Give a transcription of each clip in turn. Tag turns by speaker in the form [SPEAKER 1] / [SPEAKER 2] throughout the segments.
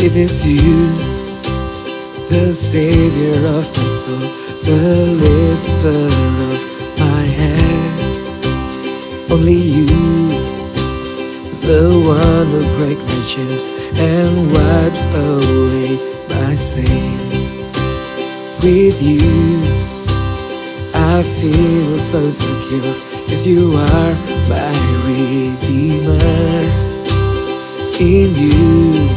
[SPEAKER 1] It is you, the Savior of my soul, the lifter of my head. Only you, the one who breaks my chains and wipes away my sins. With you, I feel so secure, 'cause you are my Redeemer. In you,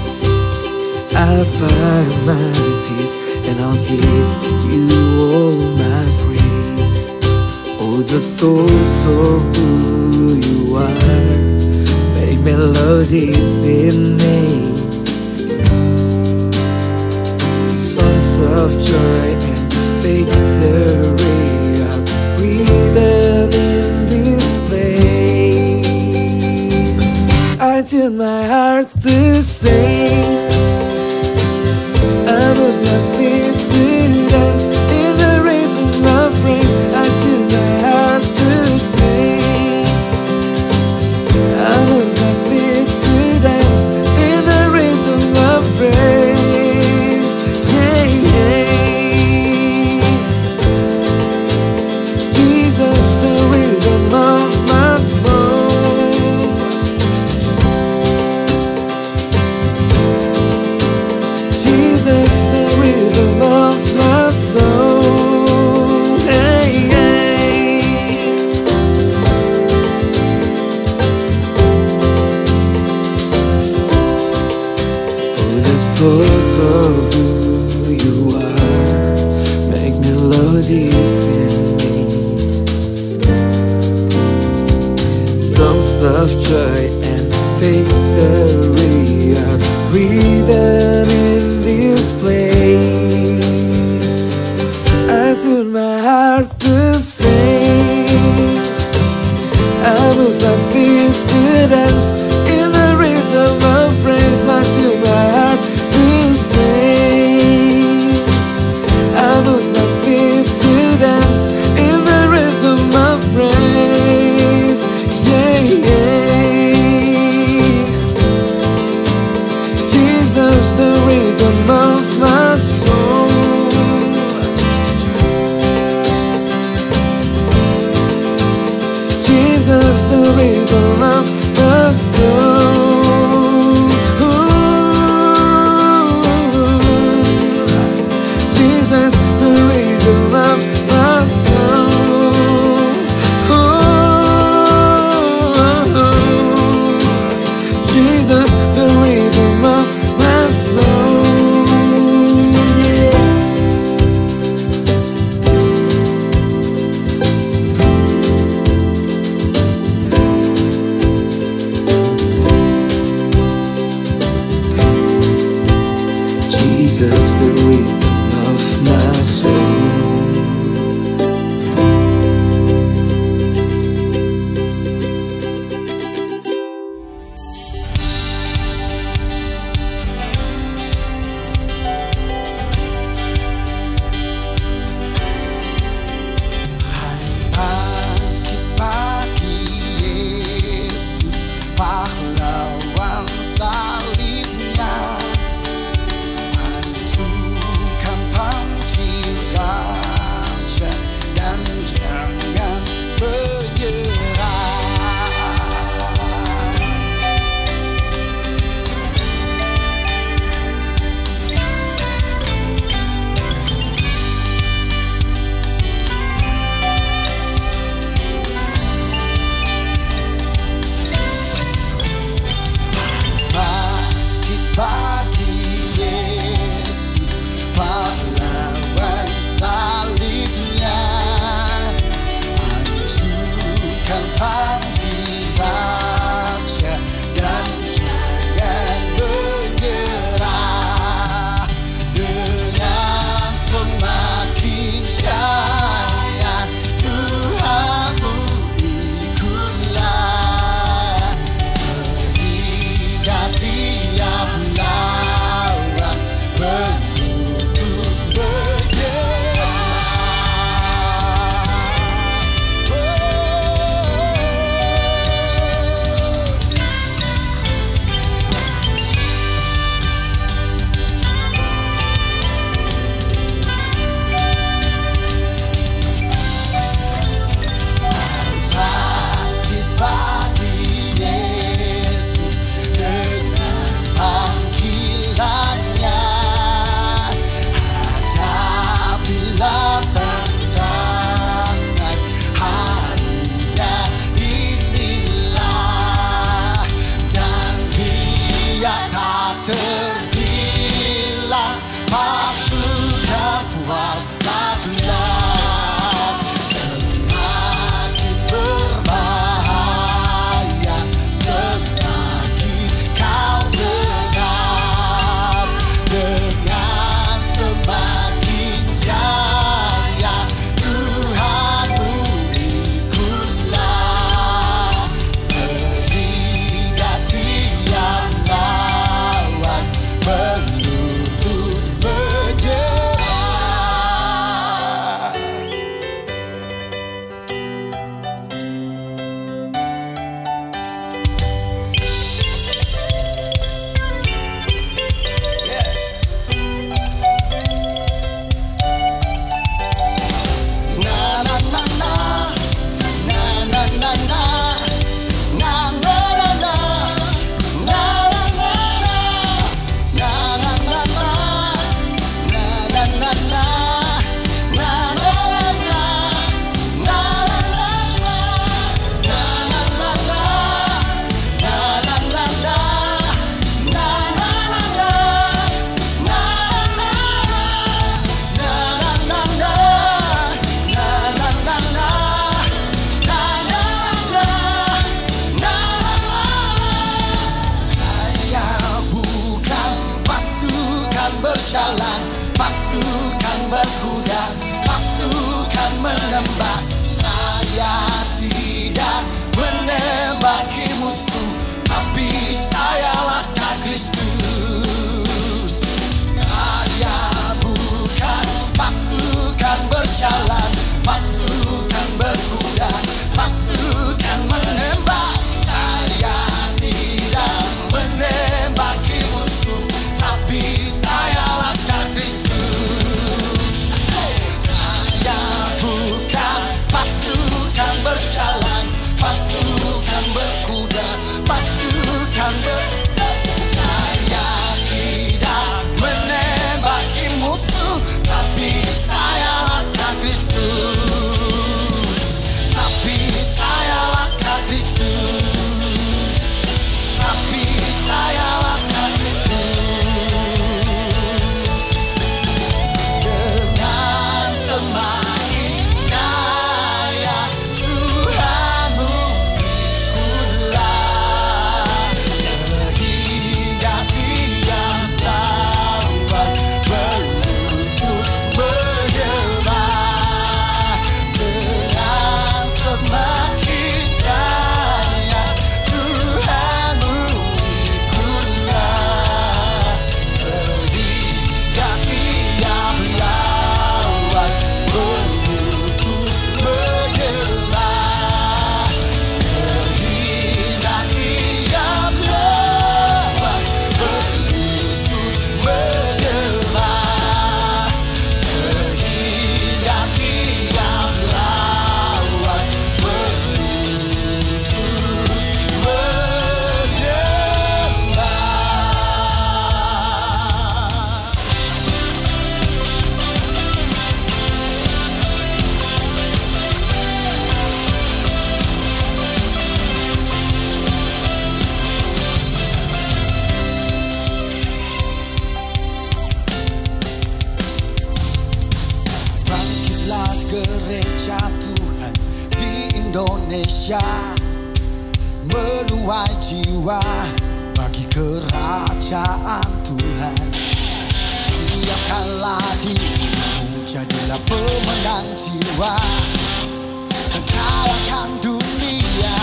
[SPEAKER 1] I find my peace, and I'll give you all my praise. Oh, the thoughts of who you are make melodies in me, songs of joy and victory. I'll breathe in this place. I tune my heart to sing, I move my feet to dance in the rhythm of praise. I tune my heart to sing, I move my feet to dance in the rhythm of praise. Yeah, yeah. Jesus, the rhythm of my soul. Jesus, the rhythm of my soul. Hey, hey. Oh, the thought of who you are make melodies in me, songs of joy and victory are breathing in this place. I tune my heart to sing, I move my feet to dance in the rhythm of praise. I tune my heart to sing, I move my feet to dance in the rhythm of praise. Yeah, yeah. Jesus, the rhythm of my
[SPEAKER 2] berjalan, pasukan berkuda, pasukan menembak. Saya tidak menembaki musuh, tapi saya laskar Kristus. Saya bukan pasukan berjalan, pasukan berkuda, pasukan menembak. Saya tidak menembaki musuh, tapi saya laskar Kristus. Saya bukan pasukan berjalan, pasukan berkuda, pasukan berkuda. Saya tidak menembaki musuh, tapi saya laskar Kristus. Tapi saya laskar Kristus. Tapi saya laskar Kristus. Dengan semakin jaya Tuhanmu ikutlah, sehingga tiap lawan berlutut menyembah. Dengan semakin jaya Tuhanmu ikutlah, sehingga tiap lawan berlutut menyembah. Sehingga tiap lawan berlutut menyembah. Sehingga tiap lawan berlutut Bangkitlah gereja Tuhan di Indonesia, menuai jiwa bagi kerajaan Tuhan. Siapkanlah dirimu, jadilah pemenang jiwa, dan kalahkan dunia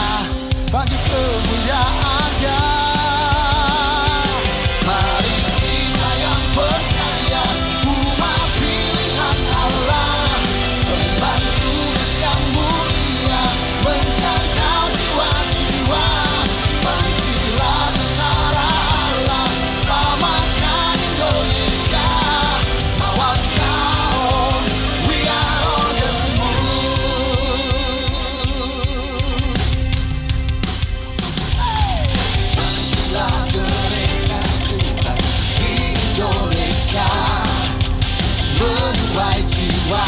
[SPEAKER 2] bagi kemuliaan-Nya. Mari kita yang percaya, umat pilihan Allah, emban tugas yang mulia, menjangkau jiwa-jiwa. Bangkitlah tentara Allah, selamatkan Indonesia. Mawar Zion, we are on the move. Bangkitlah gereja Tuhan di Indonesia, menuai jiwa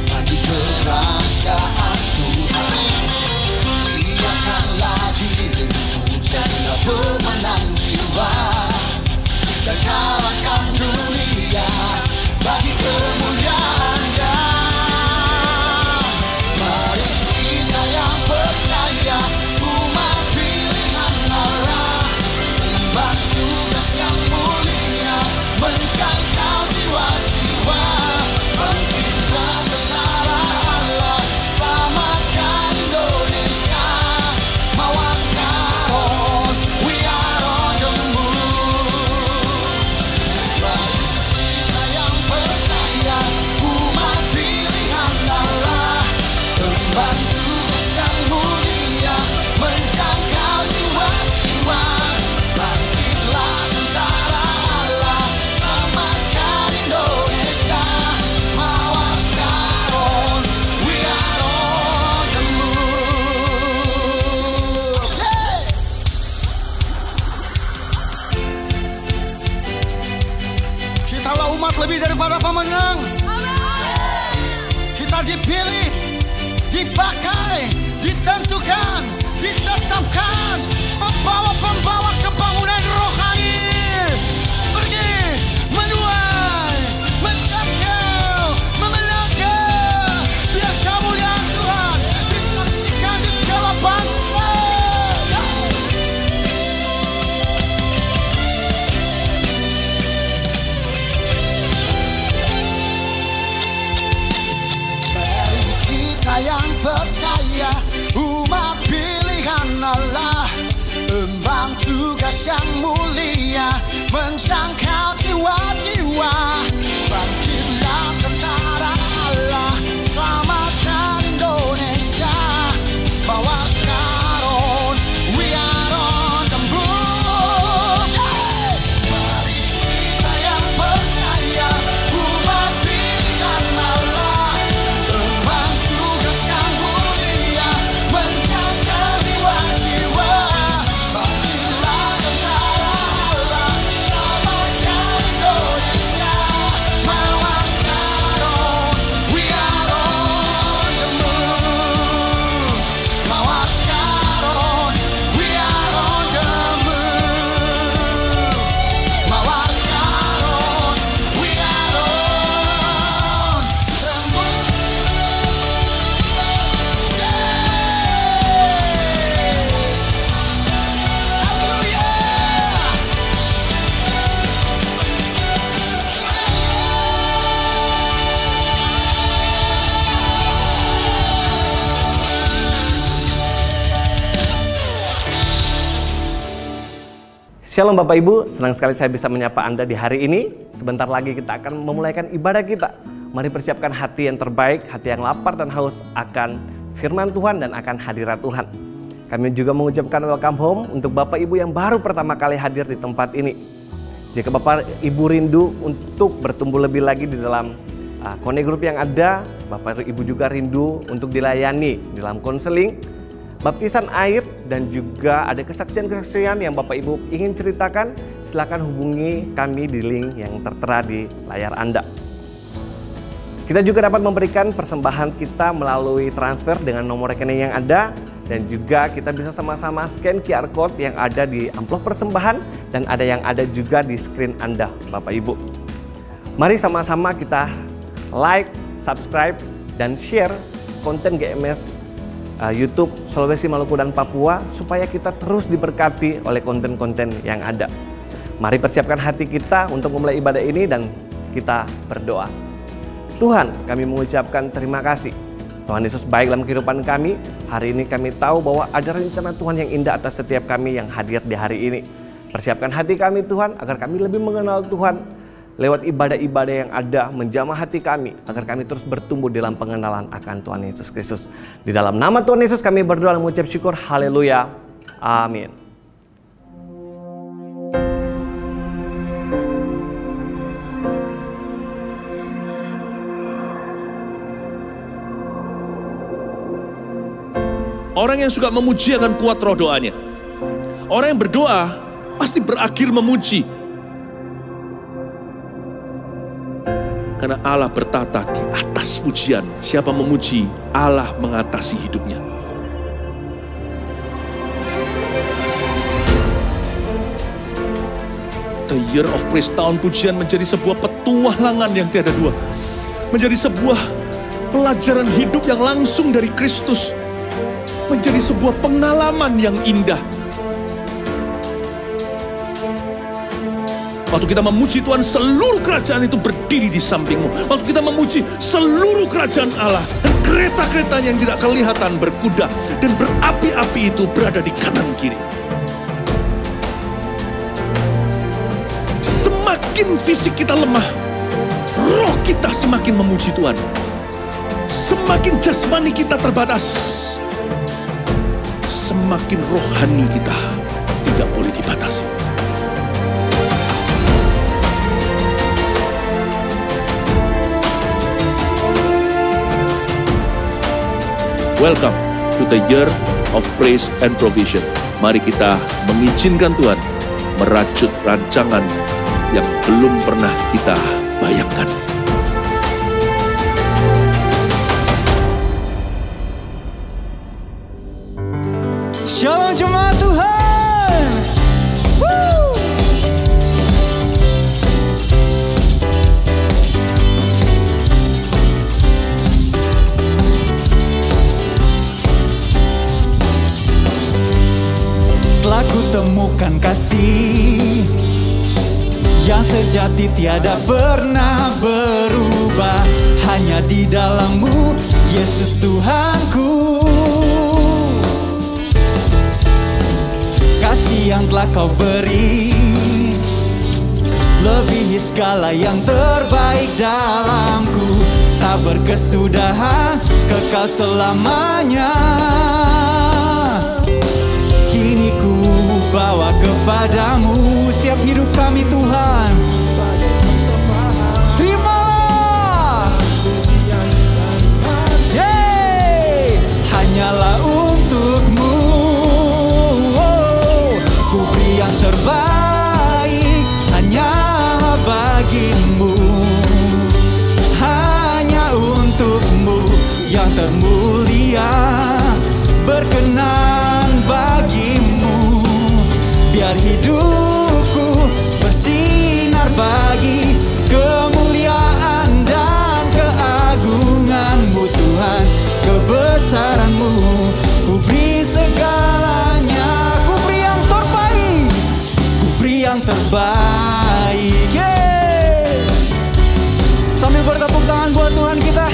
[SPEAKER 2] bagi kerajaan Tuhan. Siapkanlah dirimu, jadilah pemenang jiwa, dan kalahkan dunia bagi kemuliaan-Nya. Mari kita yang percaya, umat pilihan Allah, emban tugas yang mulia, menjangkau jiwa-jiwa. Bangkitlah tentara Allah, selamatkan Indonesia. Mawar Zion, we are on the move. Mari kita yang percaya, umat pilihan Allah, emban tugas yang mulia, menjangkau jiwa-jiwa. Bangkitlah tentara Allah, selamatkan Indonesia. Mawar Zion, we are on the move. Hey! Kitalah umat lebih daripada pemenang. Kita dipilih, dipakai, ditentukan, ditetapkan, pembawa-pembawa kebangunan rohani. Pergi, menuai, menjangkau, memenangkan. Biar kemuliaan Tuhan disaksikan di segala bangsa. yang mulia menjangkau jiwa-jiwa. Bangkitlah tentara Allah, selamatkan Indonesia. Bawa Sharon, we are on the move. Mari kita yang percaya, umat pilihan Allah, emban tugas yang mulia menjangkau jiwa-jiwa. Bangkitlah tentara Allah, selamatkan Indonesia. Bawa Sharon, we are on the move. Bawa Sharon, we are on the move. Bawa Sharon, we are on the move.
[SPEAKER 3] Shalom Bapak Ibu, senang sekali saya bisa menyapa Anda di hari ini. Sebentar lagi kita akan memulaikan ibadah kita. Mari persiapkan hati yang terbaik, hati yang lapar dan haus akan firman Tuhan dan akan hadirat Tuhan. Kami juga mengucapkan welcome home untuk Bapak Ibu yang baru pertama kali hadir di tempat ini. Jika Bapak Ibu rindu untuk bertumbuh lebih lagi di dalam Connect Group yang ada, Bapak Ibu juga rindu untuk dilayani di dalam konseling, baptisan air, dan juga ada kesaksian-kesaksian yang Bapak Ibu ingin ceritakan, silakan hubungi kami di link yang tertera di layar Anda. Kita juga dapat memberikan persembahan kita melalui transfer dengan nomor rekening yang ada, dan juga kita bisa sama-sama scan QR Code yang ada di amplop persembahan dan ada yang ada juga di screen Anda, Bapak Ibu. Mari sama-sama kita like, subscribe, dan share konten GMS YouTube Sulawesi, Maluku, dan Papua supaya kita terus diberkati oleh konten-konten yang ada. Mari persiapkan hati kita untuk memulai ibadah ini dan kita berdoa. Tuhan, kami mengucapkan terima kasih. Tuhan Yesus baik dalam kehidupan kami. Hari ini kami tahu bahwa ada rencana Tuhan yang indah atas setiap kami yang hadir di hari ini. Persiapkan hati kami Tuhan agar kami lebih mengenal Tuhan. Lewat ibadah-ibadah yang ada, menjamah hati kami agar kami terus bertumbuh dalam pengenalan akan Tuhan Yesus Kristus. Di dalam nama Tuhan Yesus kami berdoa dan mengucap syukur. Haleluya. Amin.
[SPEAKER 4] Orang yang suka memuji akan kuat roh doanya. Orang yang berdoa pasti berakhir memuji. Karena Allah bertata di atas pujian. Siapa memuji, Allah mengatasi hidupnya. The Year of Praise, tahun pujian, menjadi sebuah petualangan yang tiada dua. Menjadi sebuah pelajaran hidup yang langsung dari Kristus. Menjadi sebuah pengalaman yang indah. Waktu kita memuji Tuhan, seluruh kerajaan itu berdiri di sampingmu. Waktu kita memuji, seluruh kerajaan Allah dan kereta-kereta yang tidak kelihatan berkuda dan berapi-api itu berada di kanan kiri. Semakin fisik kita lemah, roh kita semakin memuji Tuhan. Semakin jasmani kita terbatas, semakin rohani kita tidak boleh dibatasi. Welcome to the Year of Praise and Provision. Mari kita mengizinkan Tuhan merajut rancangan yang belum pernah kita bayangkan.
[SPEAKER 1] Shalom jemaat Tuhan. Woo! Telah kutemukan kasih yang sejati tiada pernah berubah, hanya di dalam-Mu Yesus Tuhanku.
[SPEAKER 5] kasih yang telah kau beri lebihi segala yang terbaik dalamku, tak berkesudahan, kekal selamanya. Kini ku bawa kepadamu setiap hidup kami Tuhan. Terimalah, hanyalah untukmu. Ku beri yang terbaik, hanyalah bagimu, hanya untukmu yang termulia, berkenan bagimu. Biar hidupku bersinar bagi kemuliaan dan keagungan-Mu Tuhan, kebesaran-Mu. Ku beri segalanya, ku beri yang terbaik, ku beri yang terbaik. Sambil bertepuk tangan buat Tuhan kita.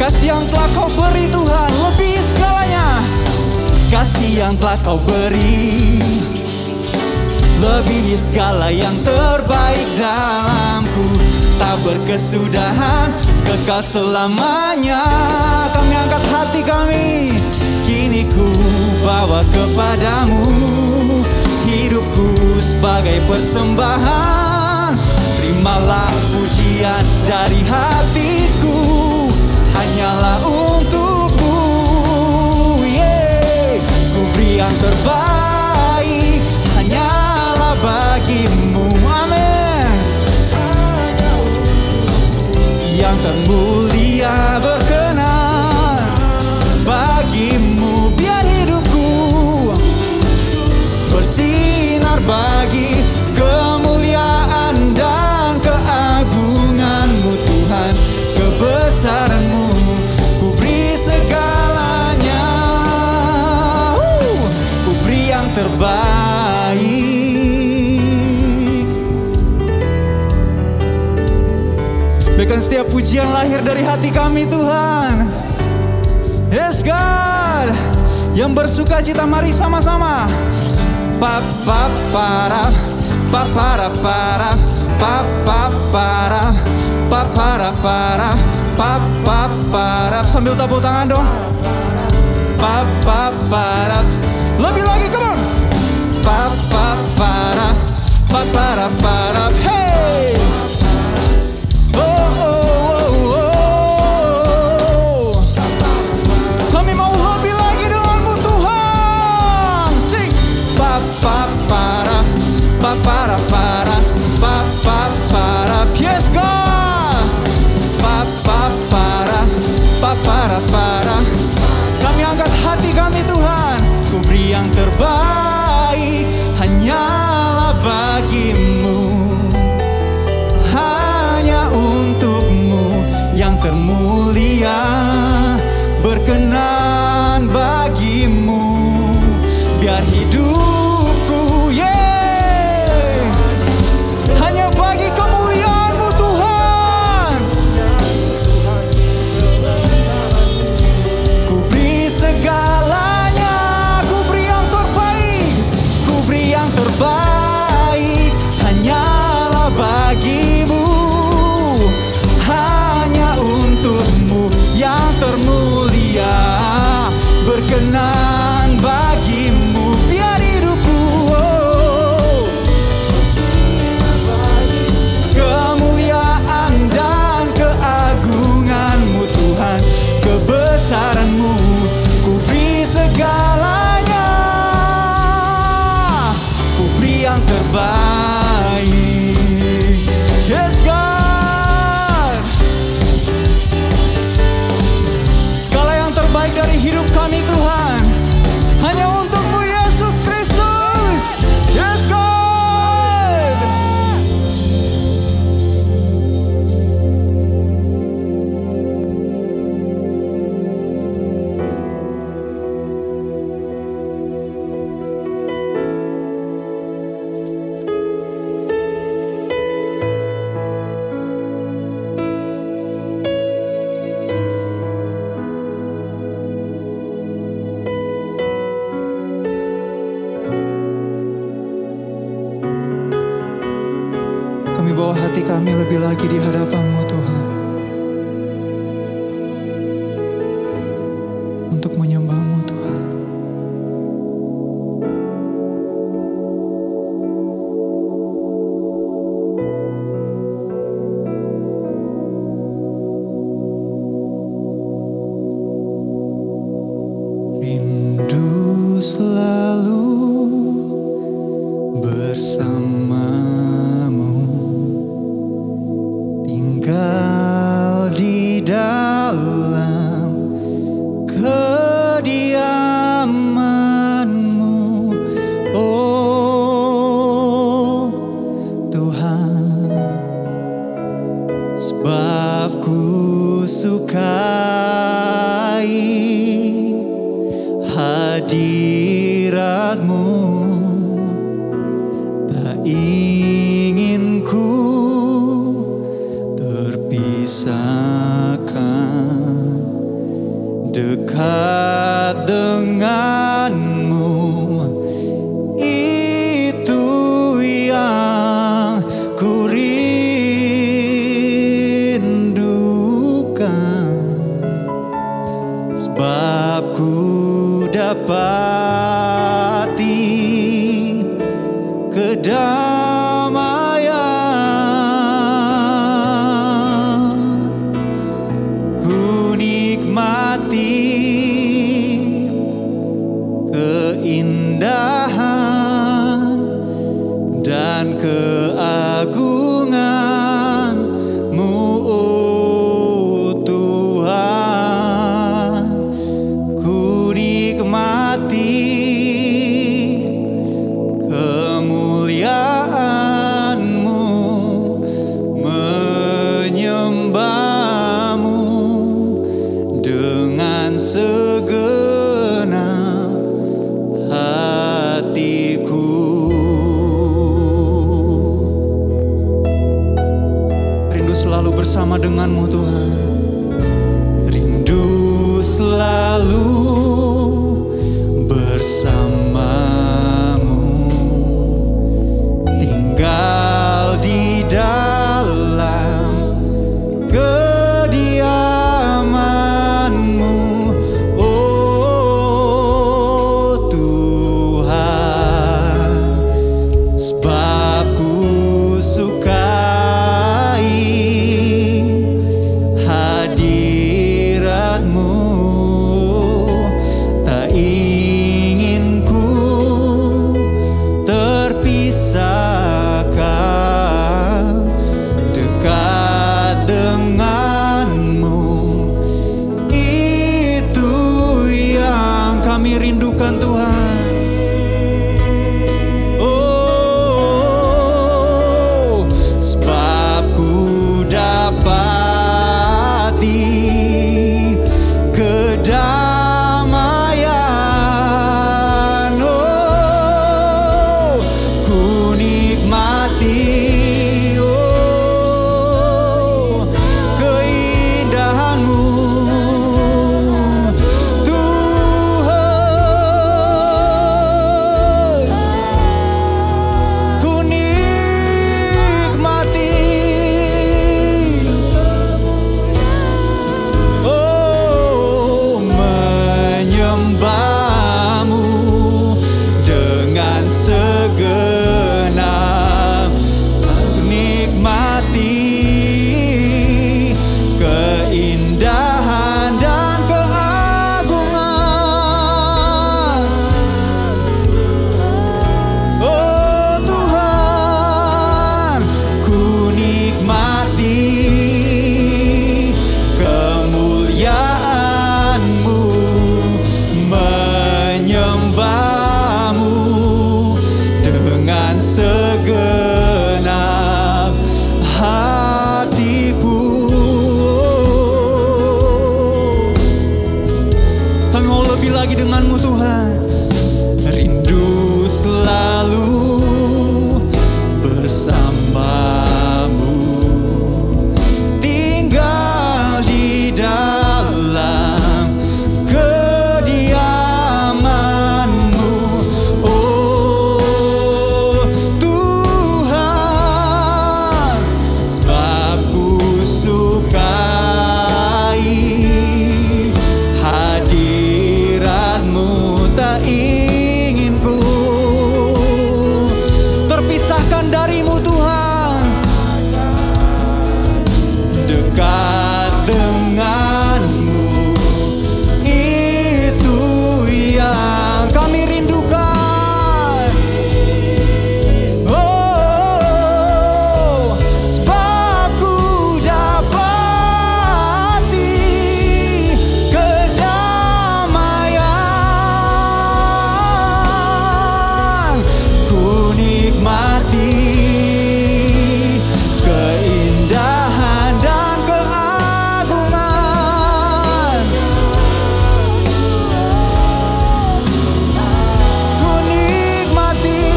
[SPEAKER 5] Kasih yang telah kau beri Tuhan, lebih segalanya. Kasih yang telah kau beri lebihi segala yang terbaik dalamku, tak berkesudahan, kekal selamanya. Kami angkat hati kami, kini ku bawa kepadamu hidupku sebagai persembahan. Terimalah pujian dari hatiku, hanyalah untukmu. Ku beri yang terbaik, hanyalah bagimu. Amin. Yang termulia, berkenan bagimu. Biar hidupku bersinar bagi kemuliaan dan keagungan-Mu Tuhan, kebesaran-Mu. Ku beri segalanya, ku beri yang terbaik. Biarkan setiap pujian lahir dari hati kami Tuhan. Yes God, yang bersuka cita mari sama-sama. Pa-pa-para, pa-para-para, pa-pa-para, pa-para-para, pa-pa-para. Sambil tepuk tangan dong. Pa-pa-para. Lebih lagi, come on. Pa-pa-para, pa-para-para. Hey. Oh, oh, oh, oh. Kami mau lebih lagi denganmu Tuhan. Sing. Pa-pa-para, pa-para-para, pa-pa-para. Yes God. Pa-pa-para, pa-para-para. Kami angkat hati kami Tuhan, ku beri yang terbaik, hanyalah bagimu, hanya untukmu yang termulia, berkenan bagimu. Biar hidupku hanya bagi kemuliaan-Mu Tuhan. Ku beri segalanya, ku beri yang terbaik, ku beri yang terbaik, hanyalah bagimu, hanya untukmu yang termulia, berkenan bagimu. Biar hidupku kemuliaan dan keagungan-Mu Tuhan, kebesaran-Mu. Ku beri segalanya, ku beri yang terbaik. Yes God, segala yang terbaik dari hidup kami Tuhan, membawa hati kami lebih lagi di hadapan-Mu Tuhan, untuk menyembah-Mu Tuhan. Rindu selalu bersamamu, tinggal di dalam kediaman-Mu, oh Tuhan. Sebab ku sukai hadirat-Mu, tak ingin ku terpisahkan. Dekat dengan-Mu, itu yang ku rindukan. Sebab ku dapati kedamaian, ku nikmati keindahan dan keagungan-Mu, oh Tuhan. Ku nikmati kemuliaan-Mu, menyembah-Mu dengan segenap hatiku. Rindu selalu bersama dengan-Mu Tuhan, rindu selalu bersamamu, tinggal di dalam kediaman-Mu, oh Tuhan. Sebab ku sukai hadirat-Mu, tak ingin ku terpisahkan. Dekat dengan-Mu, itu yang kami rindukan Tuhan. Oh, sebab ku dapati kedamaian, oh ku nikmati, oh keindahan-Mu Tuhan. Ku nikmati, oh menyembah-Mu dengan segenap. Aku nikmati keindahan dan keagungan, oh Tuhan. Ku nikmati kemuliaan-Mu, menyembah-Mu dengan segenap hatiku. Kami mau lebih lagi dengan-Mu Tuhan, rindu selalu bersamamu, tinggal di dalam kediaman-Mu, oh Tuhan. tak ingin ku terpisahkan darimu Tuhan. Dekat denganmu, itu yang kami rindukan. Oh, sebab ku dapati kedamaian, ku nikmati keindahan dan keagungan. Ku nikmati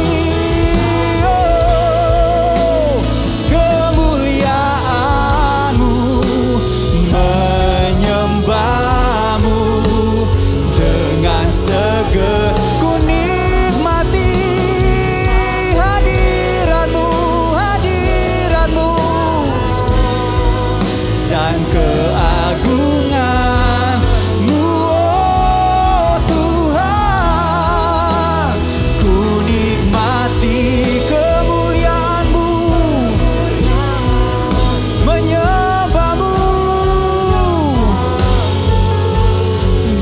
[SPEAKER 5] kemuliaan-Mu, menyembah-Mu dengan seger. Ku nikmati hadirat-Mu, hadirat-Mu dan keagungan-Mu, oh Tuhan. Ku nikmati kemuliaan-Mu, menyembah-Mu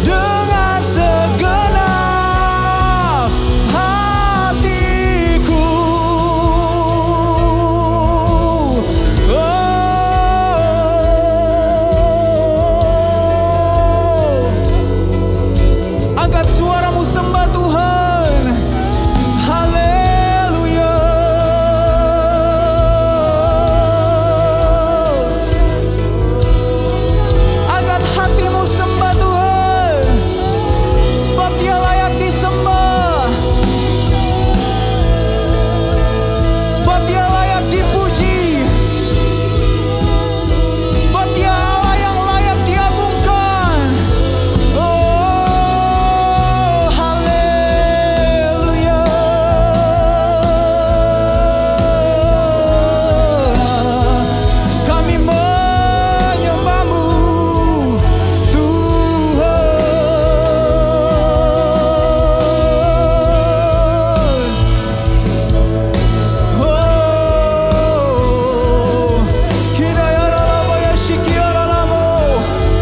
[SPEAKER 5] dengan segenap hatiku. Angkat suaramu sembah Tuhan. Haleluya. Angkat hatimu sembah Tuhan, sebab Dia layak disembah, sebab Dia layak dipuji, sebab Dia Allah yang layak diagungkan. Oh, haleluya. Kami menyembah-Mu Tuhan. Oh, Kidayaralabaya Shikiaralamo,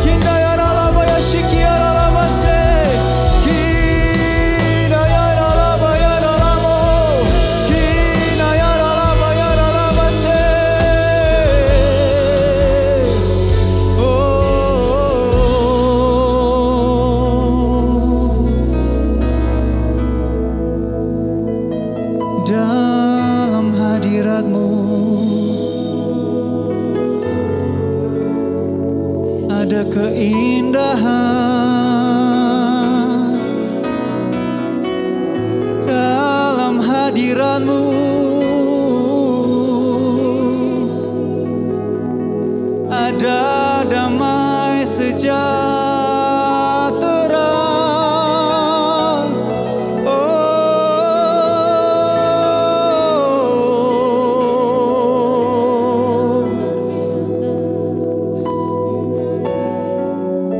[SPEAKER 5] Kidayaralabaya Shikiaralamase, Kidayaralabaya Ralamo, Kidayaralabaya Ralamase. Dalam hadirat-Mu ada keindahan. Dalam hadirat-Mu ada damai sejahtera.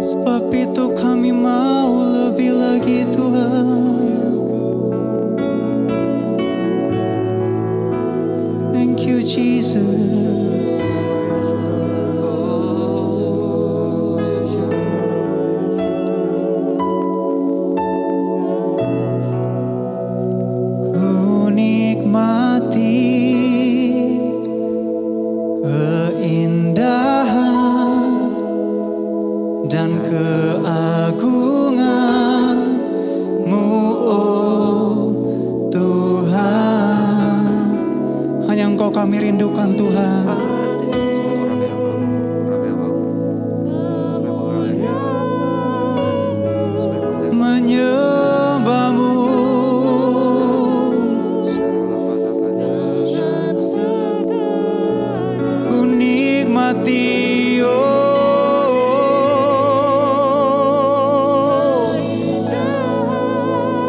[SPEAKER 5] Sebab itu kami mau lebih lagi Tuhan. Thank you Jesus. Ku nikmati keindahan dan keagungan-Mu, oh Tuhan. Hanya Engkau kami rindukan Tuhan. Menyembah-Mu ku nikmati, oh,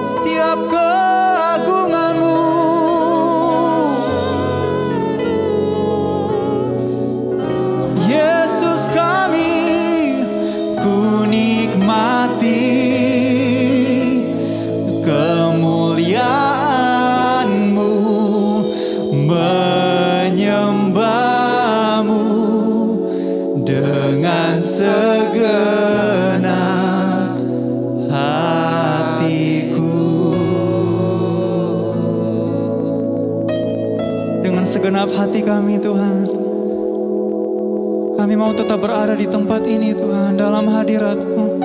[SPEAKER 5] setiap keagungan-Mu. Yesus kami ku nikmati segenap hati kami Tuhan. Kami mau tetap berada di tempat ini Tuhan, dalam hadirat-Mu.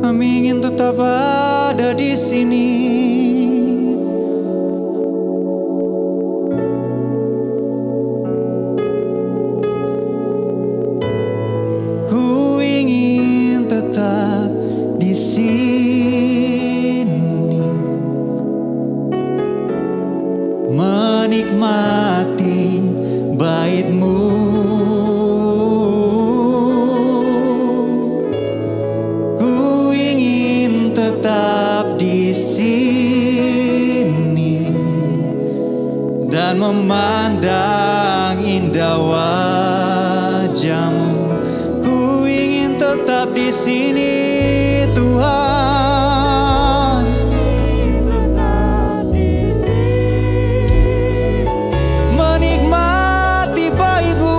[SPEAKER 5] Kami ingin tetap ada di sini. Ku ingin tetap di sini, menikmati bait-Mu. Tetap di sini dan memandang indah wajah-Mu. Ku ingin tetap di sini Tuhan, menikmati bait-Mu.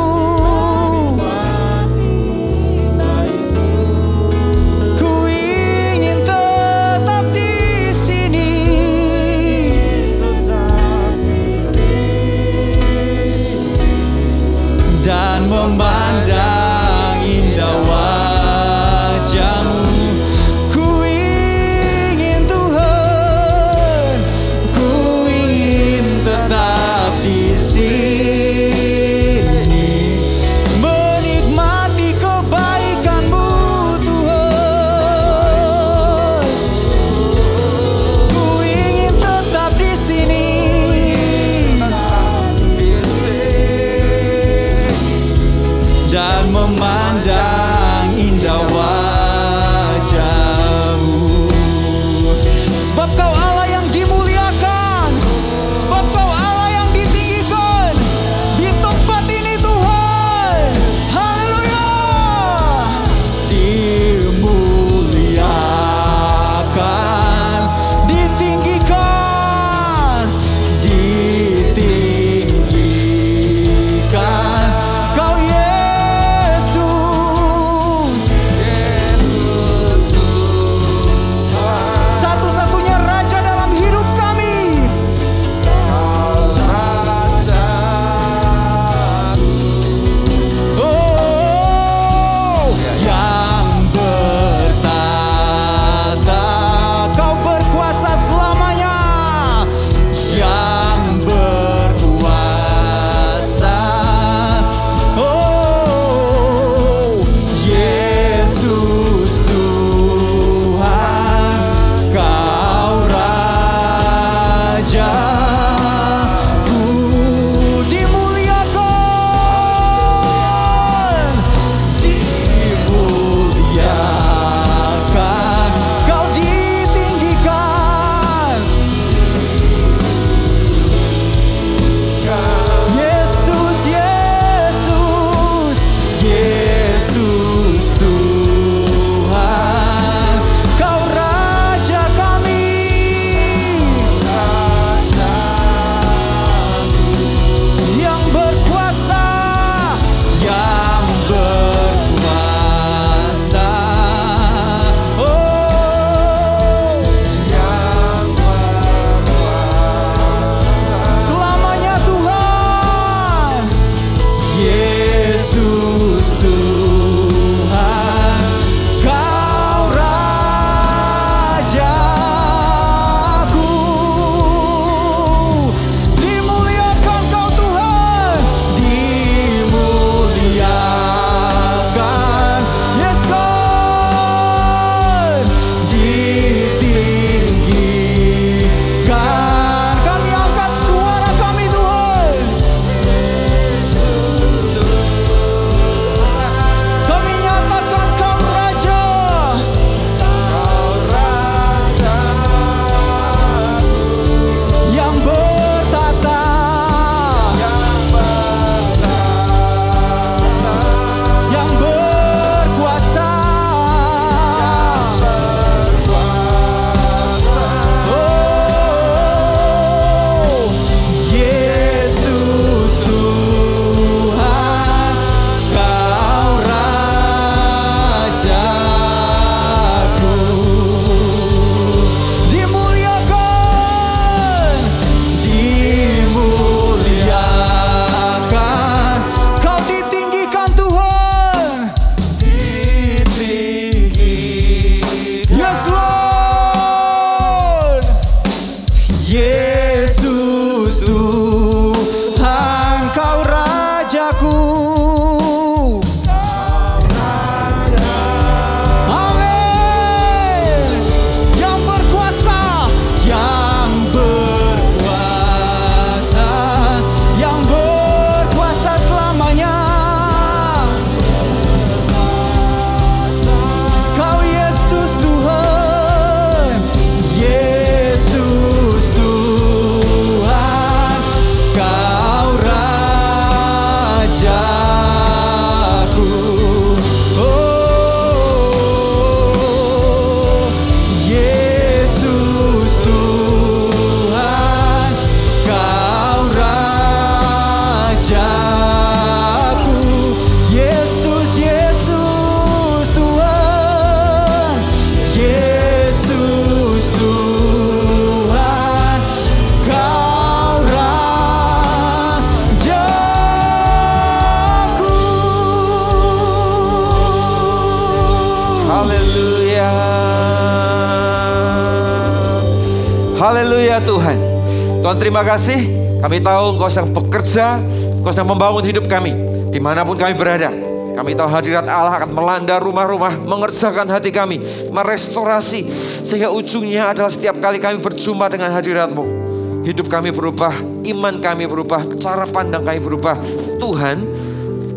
[SPEAKER 5] Dan memandang indah wajah-Mu.
[SPEAKER 6] Haleluya. Haleluya Tuhan. Tuhan terima kasih. Kami tahu Engkau sedang bekerja, Engkau sedang membangun hidup kami. Dimanapun kami berada. Kami tahu hadirat Allah akan melanda rumah-rumah, mengerjakan hati kami, merestorasi. Sehingga ujungnya adalah setiap kali kami berjumpa dengan hadirat-Mu, hidup kami berubah, iman kami berubah, cara pandang kami berubah. Tuhan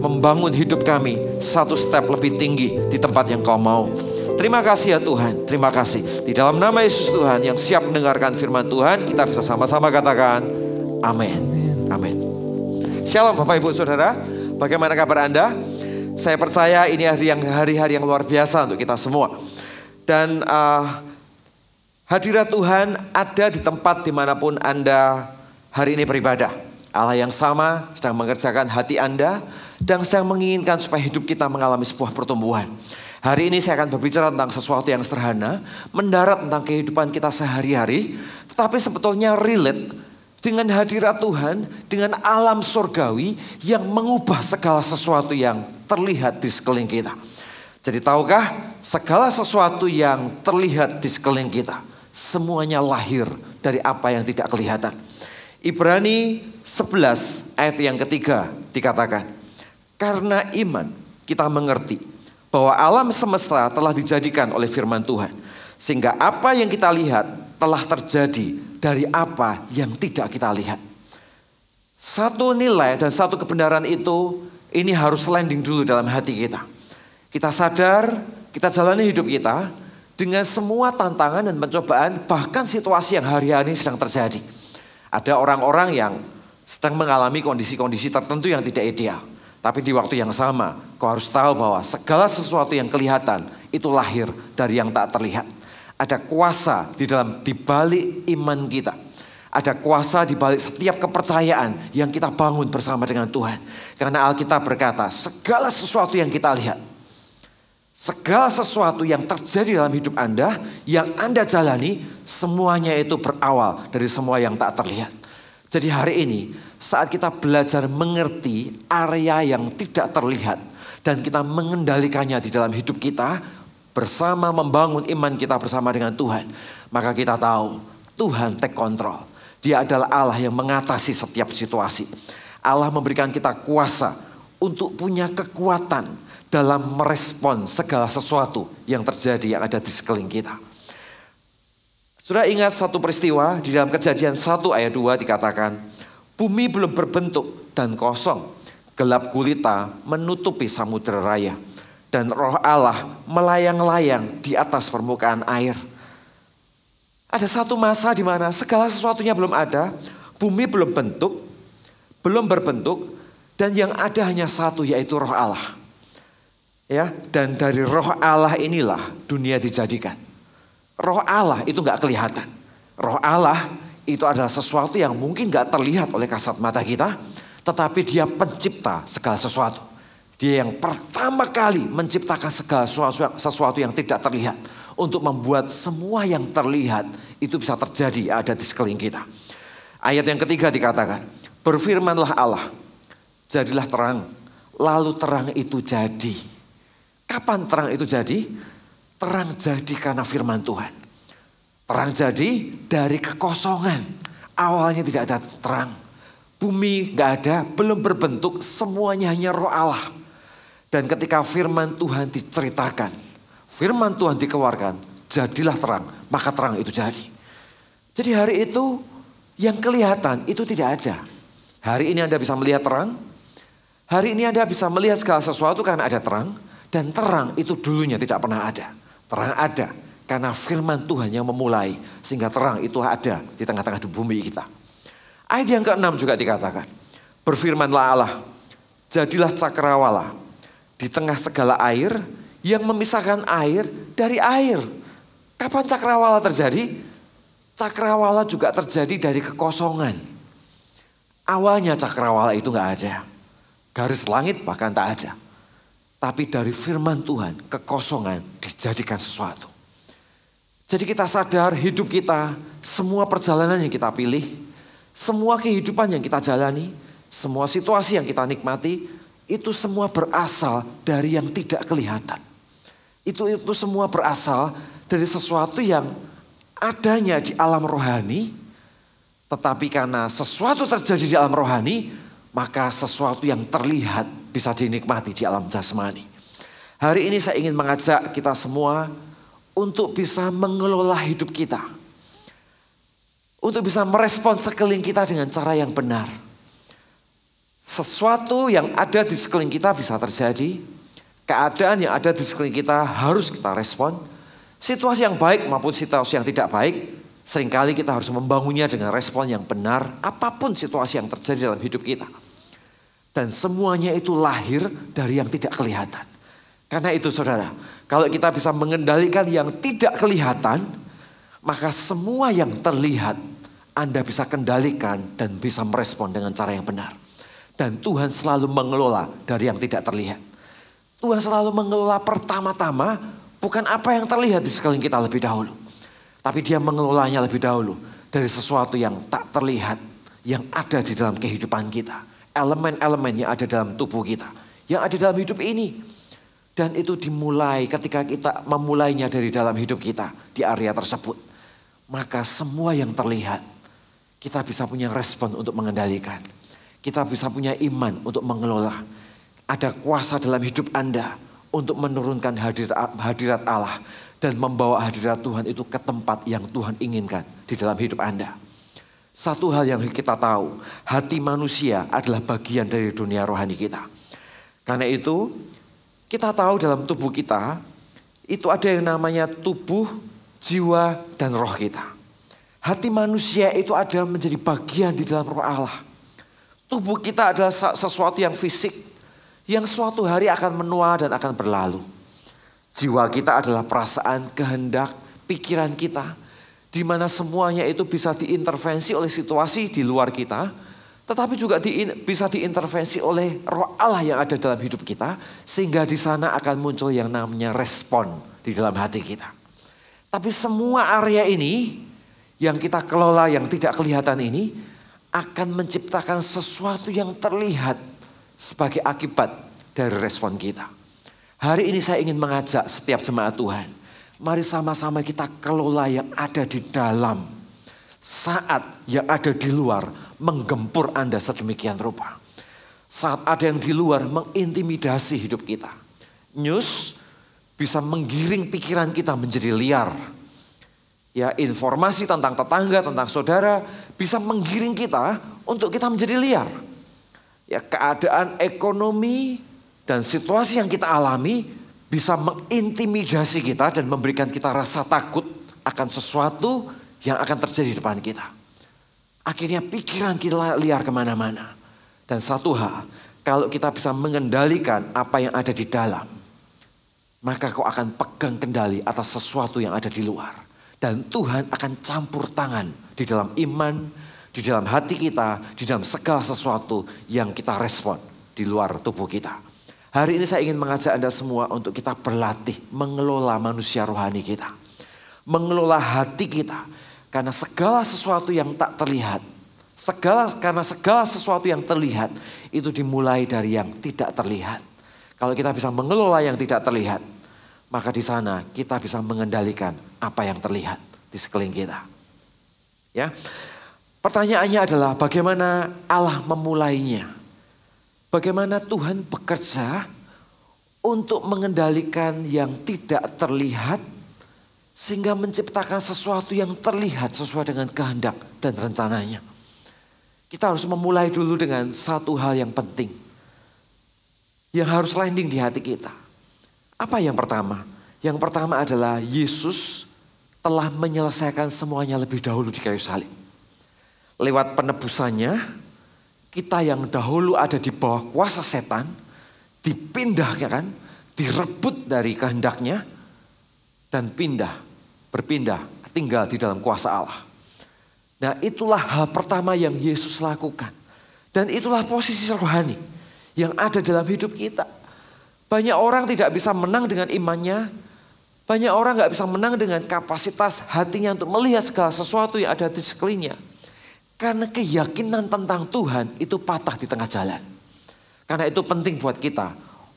[SPEAKER 6] membangun hidup kami satu step lebih tinggi di tempat yang Kau mau. Terima kasih ya Tuhan, terima kasih. Di dalam nama Yesus Tuhan yang siap mendengarkan firman Tuhan, kita bisa sama-sama katakan amin. Amin. Shalom Bapak Ibu Saudara, bagaimana kabar Anda? Saya percaya ini hari-hari yang luar biasa untuk kita semua. Dan hadirat Tuhan ada di tempat dimanapun Anda hari ini beribadah. Allah yang sama sedang mengerjakan hati Anda dan sedang menginginkan supaya hidup kita mengalami sebuah pertumbuhan. Hari ini saya akan berbicara tentang sesuatu yang sederhana, mendarat tentang kehidupan kita sehari-hari, tetapi sebetulnya relate dengan hadirat Tuhan, dengan alam surgawi yang mengubah segala sesuatu yang terlihat di sekeliling kita. Jadi tahukah segala sesuatu yang terlihat di sekeliling kita, semuanya lahir dari apa yang tidak kelihatan. Ibrani 11 ayat yang ketiga dikatakan, karena iman kita mengerti bahwa alam semesta telah dijadikan oleh firman Tuhan. Sehingga apa yang kita lihat telah terjadi dari apa yang tidak kita lihat. Satu nilai dan satu kebenaran itu, ini harus landing dulu dalam hati kita. Kita sadar, kita jalani hidup kita dengan semua tantangan dan pencobaan, bahkan situasi yang hari-hari sedang terjadi. Ada orang-orang yang sedang mengalami kondisi-kondisi tertentu yang tidak ideal. Tapi di waktu yang sama, kau harus tahu bahwa segala sesuatu yang kelihatan itu lahir dari yang tak terlihat. Ada kuasa di balik iman kita. Ada kuasa di balik setiap kepercayaan yang kita bangun bersama dengan Tuhan. Karena Alkitab berkata, segala sesuatu yang kita lihat, segala sesuatu yang terjadi dalam hidup Anda, yang Anda jalani, semuanya itu berawal dari semua yang tak terlihat. Jadi hari ini saat kita belajar mengerti area yang tidak terlihat dan kita mengendalikannya di dalam hidup kita bersama membangun iman kita bersama dengan Tuhan, maka kita tahu Tuhan take control. Dia adalah Allah yang mengatasi setiap situasi. Allah memberikan kita kuasa untuk punya kekuatan dalam merespon segala sesuatu yang terjadi yang ada di sekeliling kita. Sudah ingat satu peristiwa di dalam Kejadian 1 ayat 2 dikatakan, bumi belum berbentuk dan kosong, gelap gulita menutupi samudera raya, dan roh Allah melayang-layang di atas permukaan air. Ada satu masa di mana segala sesuatunya belum ada, bumi belum berbentuk, dan yang ada hanya satu, yaitu roh Allah. Ya, dan dari roh Allah inilah dunia dijadikan. Roh Allah itu gak kelihatan. Roh Allah itu adalah sesuatu yang mungkin gak terlihat oleh kasat mata kita, tetapi dia pencipta segala sesuatu. Dia yang pertama kali menciptakan segala sesuatu yang tidak terlihat, untuk membuat semua yang terlihat itu bisa terjadi ada di sekeliling kita. Ayat yang ketiga dikatakan, berfirmanlah Allah, jadilah terang, lalu terang itu jadi. Kapan terang itu jadi? Terang jadi karena firman Tuhan. Terang jadi dari kekosongan. Awalnya tidak ada terang. Bumi gak ada, belum berbentuk, semuanya hanya roh Allah. Dan ketika firman Tuhan diceritakan, firman Tuhan dikeluarkan, jadilah terang, maka terang itu jadi. Jadi hari itu yang kelihatan itu tidak ada. Hari ini Anda bisa melihat terang. Hari ini Anda bisa melihat segala sesuatu karena ada terang. Dan terang itu dulunya tidak pernah ada. Terang ada karena firman Tuhan yang memulai, sehingga terang itu ada di tengah-tengah bumi kita. Ayat yang ke-6 juga dikatakan, berfirmanlah Allah, jadilah cakrawala di tengah segala air yang memisahkan air dari air. Kapan cakrawala terjadi? Cakrawala juga terjadi dari kekosongan. Awalnya cakrawala itu gak ada. Garis langit bahkan tak ada. Tapi dari firman Tuhan, kekosongan dijadikan sesuatu. Jadi kita sadar hidup kita, semua perjalanan yang kita pilih, semua kehidupan yang kita jalani, semua situasi yang kita nikmati, itu semua berasal dari yang tidak kelihatan. Itu semua berasal dari sesuatu yang adanya di alam rohani. Tetapi karena sesuatu terjadi di alam rohani, maka sesuatu yang terlihat bisa dinikmati di alam jasmani. Hari ini saya ingin mengajak kita semua untuk bisa mengelola hidup kita. Untuk bisa merespon sekeliling kita dengan cara yang benar. Sesuatu yang ada di sekeliling kita bisa terjadi. Keadaan yang ada di sekeliling kita harus kita respon. Situasi yang baik maupun situasi yang tidak baik, seringkali kita harus membangunnya dengan respon yang benar. Apapun situasi yang terjadi dalam hidup kita. Dan semuanya itu lahir dari yang tidak kelihatan. Karena itu saudara, kalau kita bisa mengendalikan yang tidak kelihatan, maka semua yang terlihat Anda bisa kendalikan dan bisa merespon dengan cara yang benar. Dan Tuhan selalu mengelola dari yang tidak terlihat. Tuhan selalu mengelola pertama-tama bukan apa yang terlihat di sekeliling kita lebih dahulu. Tapi Dia mengelolanya lebih dahulu dari sesuatu yang tak terlihat, yang ada di dalam kehidupan kita. Elemen-elemen yang ada dalam tubuh kita, yang ada dalam hidup ini. Dan itu dimulai ketika kita memulainya dari dalam hidup kita di area tersebut. Maka semua yang terlihat, kita bisa punya respon untuk mengendalikan. Kita bisa punya iman untuk mengelola. Ada kuasa dalam hidup Anda untuk menurunkan hadirat Allah. Dan membawa hadirat Tuhan itu ke tempat yang Tuhan inginkan di dalam hidup Anda. Satu hal yang kita tahu, hati manusia adalah bagian dari dunia rohani kita. Karena itu, kita tahu dalam tubuh kita, itu ada yang namanya tubuh, jiwa, dan roh kita. Hati manusia itu ada menjadi bagian di dalam roh Allah. Tubuh kita adalah sesuatu yang fisik, yang suatu hari akan menua dan akan berlalu. Jiwa kita adalah perasaan, kehendak, pikiran kita, di mana semuanya itu bisa diintervensi oleh situasi di luar kita, tetapi juga bisa diintervensi oleh roh Allah yang ada dalam hidup kita, sehingga di sana akan muncul yang namanya respon di dalam hati kita. Tapi semua area ini yang kita kelola yang tidak kelihatan ini akan menciptakan sesuatu yang terlihat sebagai akibat dari respon kita. Hari ini saya ingin mengajak setiap jemaat Tuhan. Mari sama-sama kita kelola yang ada di dalam. Saat yang ada di luar menggempur Anda sedemikian rupa. Saat ada yang di luar mengintimidasi hidup kita. News bisa menggiring pikiran kita menjadi liar. Ya, informasi tentang tetangga, tentang saudara bisa menggiring kita untuk kita menjadi liar. Ya, keadaan ekonomi dan situasi yang kita alami bisa mengintimidasi kita dan memberikan kita rasa takut akan sesuatu yang akan terjadi di depan kita. Akhirnya pikiran kita liar kemana-mana. Dan satu hal, kalau kita bisa mengendalikan apa yang ada di dalam, maka kau akan pegang kendali atas sesuatu yang ada di luar. Dan Tuhan akan campur tangan di dalam iman, di dalam hati kita, di dalam segala sesuatu yang kita respon di luar tubuh kita. Hari ini saya ingin mengajak Anda semua untuk kita berlatih mengelola manusia rohani kita. Mengelola hati kita. Karena segala sesuatu yang tak terlihat. Karena segala sesuatu yang terlihat itu dimulai dari yang tidak terlihat. Kalau kita bisa mengelola yang tidak terlihat, maka di sana kita bisa mengendalikan apa yang terlihat di sekeliling kita. Ya. Pertanyaannya adalah bagaimana Allah memulainya? Bagaimana Tuhan bekerja untuk mengendalikan yang tidak terlihat sehingga menciptakan sesuatu yang terlihat sesuai dengan kehendak dan rencananya. Kita harus memulai dulu dengan satu hal yang penting yang harus landing di hati kita. Apa yang pertama? Yang pertama adalah Yesus telah menyelesaikan semuanya lebih dahulu di kayu salib. Lewat penebusannya, kita yang dahulu ada di bawah kuasa setan, dipindahkan, direbut dari kehendaknya, dan berpindah, tinggal di dalam kuasa Allah. Nah, itulah hal pertama yang Yesus lakukan. Dan itulah posisi rohani yang ada dalam hidup kita. Banyak orang tidak bisa menang dengan imannya. Banyak orang gak bisa menang dengan kapasitas hatinya untuk melihat segala sesuatu yang ada di sekelilingnya. Karena keyakinan tentang Tuhan itu patah di tengah jalan. Karena itu penting buat kita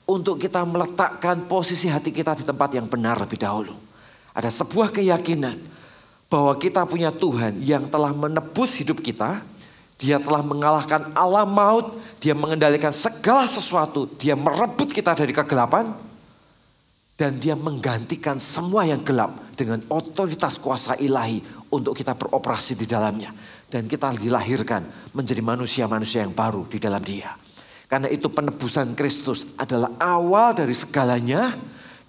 [SPEAKER 6] untuk kita meletakkan posisi hati kita di tempat yang benar lebih dahulu. Ada sebuah keyakinan bahwa kita punya Tuhan yang telah menebus hidup kita. Dia telah mengalahkan alam maut. Dia mengendalikan segala sesuatu. Dia merebut kita dari kegelapan. Dan dia menggantikan semua yang gelap dengan otoritas kuasa ilahi untuk kita beroperasi di dalamnya. Dan kita dilahirkan menjadi manusia-manusia yang baru di dalam dia. Karena itu penebusan Kristus adalah awal dari segalanya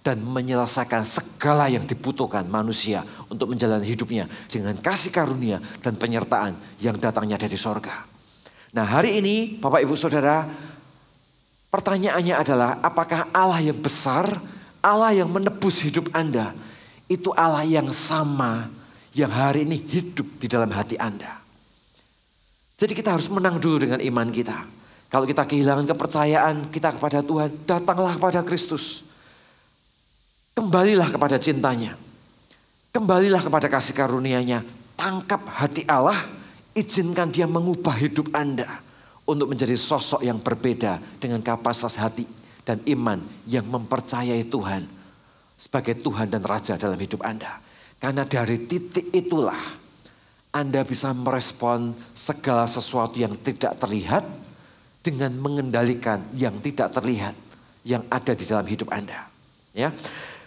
[SPEAKER 6] dan menyelesaikan segala yang dibutuhkan manusia untuk menjalani hidupnya dengan kasih karunia dan penyertaan yang datangnya dari sorga. Nah, hari ini Bapak Ibu Saudara, pertanyaannya adalah apakah Allah yang besar, Allah yang menebus hidup Anda, itu Allah yang sama yang hari ini hidup di dalam hati Anda. Jadi kita harus menang dulu dengan iman kita. Kalau kita kehilangan kepercayaan kita kepada Tuhan, datanglah kepada Kristus. Kembalilah kepada cintanya. Kembalilah kepada kasih karunia-Nya. Tangkap hati Allah, izinkan dia mengubah hidup Anda untuk menjadi sosok yang berbeda dengan kapasitas hati dan iman yang mempercayai Tuhan sebagai Tuhan dan Raja dalam hidup Anda. Karena dari titik itulah Anda bisa merespon segala sesuatu yang tidak terlihat dengan mengendalikan yang tidak terlihat yang ada di dalam hidup Anda. Ya.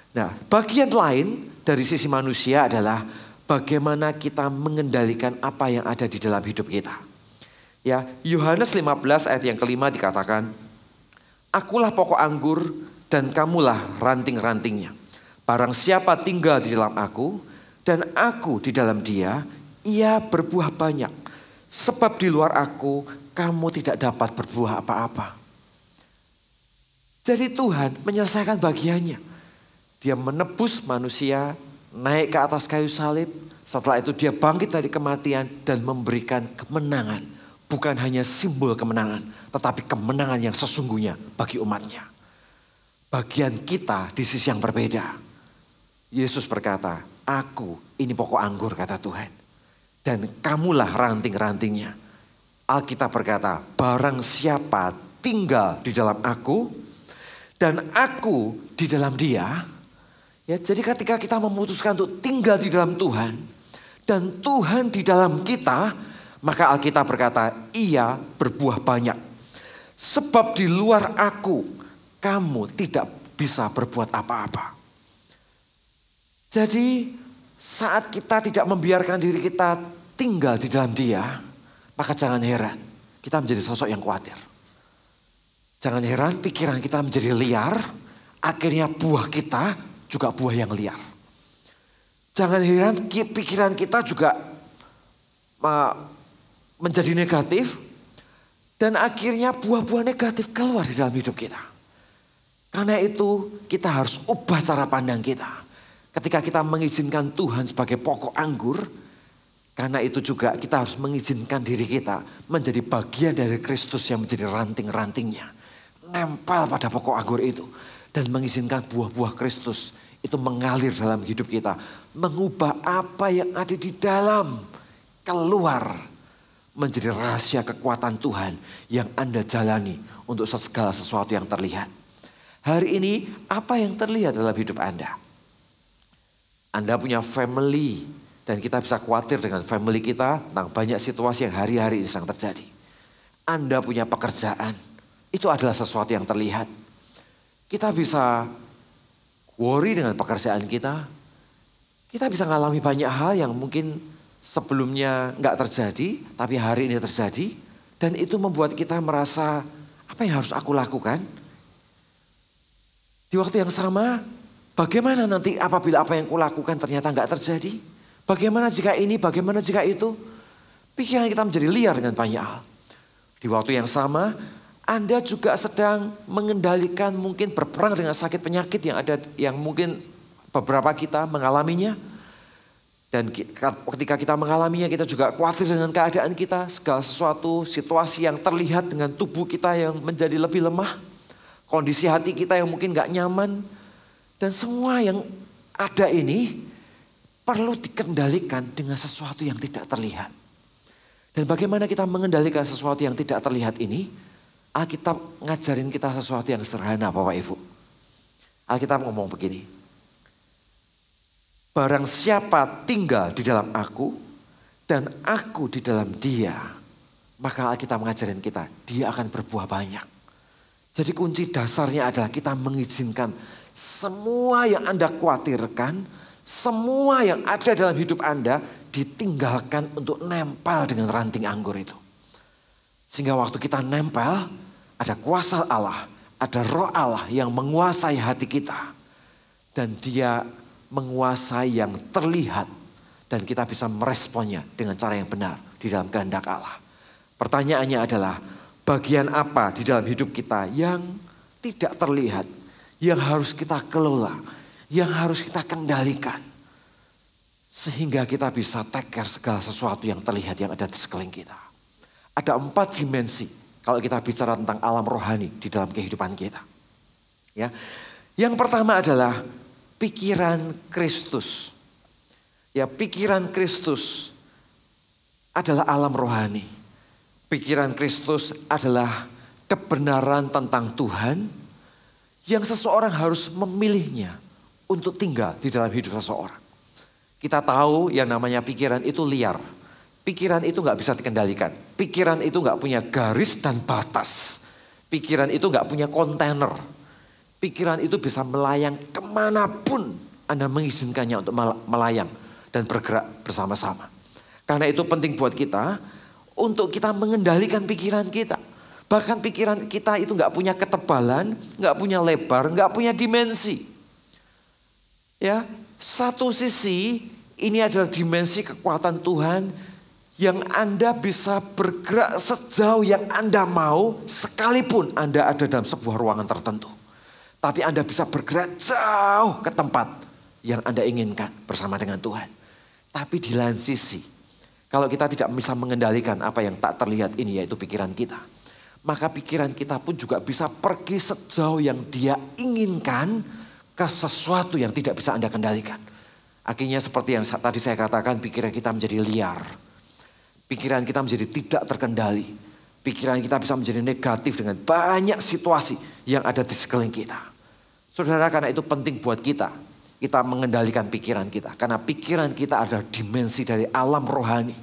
[SPEAKER 6] Nah, bagian lain dari sisi manusia adalah bagaimana kita mengendalikan apa yang ada di dalam hidup kita. Ya, Yohanes 15 ayat yang kelima dikatakan, "Akulah pokok anggur dan kamulah ranting-rantingnya. Barang siapa tinggal di dalam aku dan aku di dalam dia, ia berbuah banyak. Sebab di luar aku kamu tidak dapat berbuah apa-apa." Jadi Tuhan menyelesaikan bagiannya. Dia menebus manusia, naik ke atas kayu salib. Setelah itu dia bangkit dari kematian dan memberikan kemenangan. Bukan hanya simbol kemenangan, tetapi kemenangan yang sesungguhnya bagi umatnya. Bagian kita di sisi yang berbeda. Yesus berkata, "Aku ini pokok anggur," kata Tuhan. "Dan kamulah ranting-rantingnya." Alkitab berkata, "Barang siapa tinggal di dalam aku dan aku di dalam dia." Ya, jadi ketika kita memutuskan untuk tinggal di dalam Tuhan dan Tuhan di dalam kita, maka Alkitab berkata, ia berbuah banyak. Sebab di luar aku kamu tidak bisa berbuat apa-apa. Jadi saat kita tidak membiarkan diri kita tinggal di dalam dia, maka jangan heran kita menjadi sosok yang khawatir. Jangan heran pikiran kita menjadi liar, akhirnya buah kita juga buah yang liar. Jangan heran pikiran kita juga menjadi negatif, dan akhirnya buah-buah negatif keluar di dalam hidup kita. Karena itu kita harus ubah cara pandang kita. Ketika kita mengizinkan Tuhan sebagai pokok anggur, karena itu juga kita harus mengizinkan diri kita menjadi bagian dari Kristus yang menjadi ranting-rantingnya. Nempel pada pokok anggur itu. Dan mengizinkan buah-buah Kristus itu mengalir dalam hidup kita. Mengubah apa yang ada di dalam keluar. Menjadi rahasia kekuatan Tuhan yang Anda jalani untuk segala sesuatu yang terlihat. Hari ini apa yang terlihat dalam hidup Anda? Anda punya family. Dan kita bisa khawatir dengan family kita tentang banyak situasi yang hari-hari ini sedang terjadi. Anda punya pekerjaan. Itu adalah sesuatu yang terlihat. Kita bisa worry dengan pekerjaan kita. Kita bisa mengalami banyak hal yang mungkin sebelumnya nggak terjadi, tapi hari ini terjadi. Dan itu membuat kita merasa, apa yang harus aku lakukan? Di waktu yang sama, bagaimana nanti apabila apa yang kulakukan ternyata nggak terjadi? Bagaimana jika ini, bagaimana jika itu? Pikiran kita menjadi liar dengan banyak hal. Di waktu yang sama, Anda juga sedang mengendalikan mungkin berperang dengan sakit penyakit yang ada, yang mungkin beberapa kita mengalaminya. Dan ketika kita mengalaminya, kita juga khawatir dengan keadaan kita. Segala sesuatu situasi yang terlihat dengan tubuh kita yang menjadi lebih lemah. Kondisi hati kita yang mungkin gak nyaman. Dan semua yang ada ini perlu dikendalikan dengan sesuatu yang tidak terlihat. Dan bagaimana kita mengendalikan sesuatu yang tidak terlihat ini? Alkitab ngajarin kita sesuatu yang sederhana Bapak Ibu. Alkitab ngomong begini. Barang siapa tinggal di dalam aku dan aku di dalam dia, maka Alkitab mengajarin kita, dia akan berbuah banyak. Jadi kunci dasarnya adalah kita mengizinkan semua yang Anda khawatirkan, semua yang ada dalam hidup Anda ditinggalkan untuk nempel dengan ranting anggur itu. Sehingga waktu kita nempel, ada kuasa Allah, ada roh Allah yang menguasai hati kita. Dan dia menguasai yang terlihat. Dan kita bisa meresponnya dengan cara yang benar di dalam kehendak Allah. Pertanyaannya adalah, bagian apa di dalam hidup kita yang tidak terlihat, yang harus kita kelola, yang harus kita kendalikan. Sehingga kita bisa take care segala sesuatu yang terlihat yang ada di sekeliling kita. Ada 4 dimensi kalau kita bicara tentang alam rohani di dalam kehidupan kita. Ya. Yang pertama adalah pikiran Kristus. Ya, pikiran Kristus adalah alam rohani. Pikiran Kristus adalah kebenaran tentang Tuhan yang seseorang harus memilihnya untuk tinggal di dalam hidup seseorang. Kita tahu yang namanya pikiran itu liar. Pikiran itu gak bisa dikendalikan. Pikiran itu gak punya garis dan batas. Pikiran itu gak punya kontainer. Pikiran itu bisa melayang kemanapun Anda mengizinkannya untuk melayang dan bergerak bersama-sama. Karena itu penting buat kita untuk kita mengendalikan pikiran kita. Bahkan pikiran kita itu gak punya ketebalan, gak punya lebar, gak punya dimensi. Ya, satu sisi ini adalah dimensi kekuatan Tuhan yang Anda bisa bergerak sejauh yang Anda mau sekalipun Anda ada dalam sebuah ruangan tertentu. Tapi Anda bisa bergerak jauh ke tempat yang Anda inginkan bersama dengan Tuhan. Tapi di lain sisi, kalau kita tidak bisa mengendalikan apa yang tak terlihat ini yaitu pikiran kita, maka pikiran kita pun juga bisa pergi sejauh yang dia inginkan ke sesuatu yang tidak bisa Anda kendalikan. Akhirnya seperti yang tadi saya katakan, pikiran kita menjadi liar. Pikiran kita menjadi tidak terkendali. Pikiran kita bisa menjadi negatif dengan banyak situasi yang ada di sekeliling kita. Saudara, karena itu penting buat kita mengendalikan pikiran kita. Karena pikiran kita adalah dimensi dari alam rohani.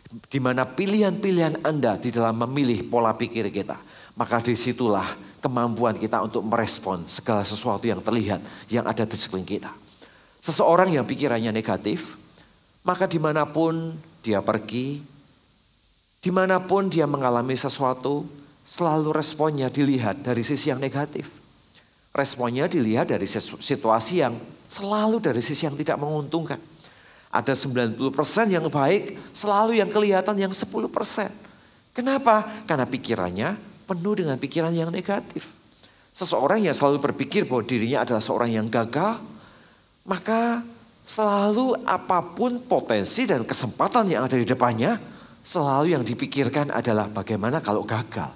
[SPEAKER 6] Di mana pilihan-pilihan Anda di dalam memilih pola pikir kita. Maka disitulah kemampuan kita untuk merespon segala sesuatu yang terlihat, yang ada di sekeliling kita. Seseorang yang pikirannya negatif, maka dimanapun dia pergi, dimanapun dia mengalami sesuatu, selalu responnya dilihat dari sisi yang negatif. Responnya dilihat dari situasi yang selalu dari sisi yang tidak menguntungkan. Ada 90% yang baik, selalu yang kelihatan yang 10%. Kenapa? Karena pikirannya penuh dengan pikiran yang negatif. Seseorang yang selalu berpikir bahwa dirinya adalah seorang yang gagal, maka selalu apapun potensi dan kesempatan yang ada di depannya, selalu yang dipikirkan adalah bagaimana kalau gagal.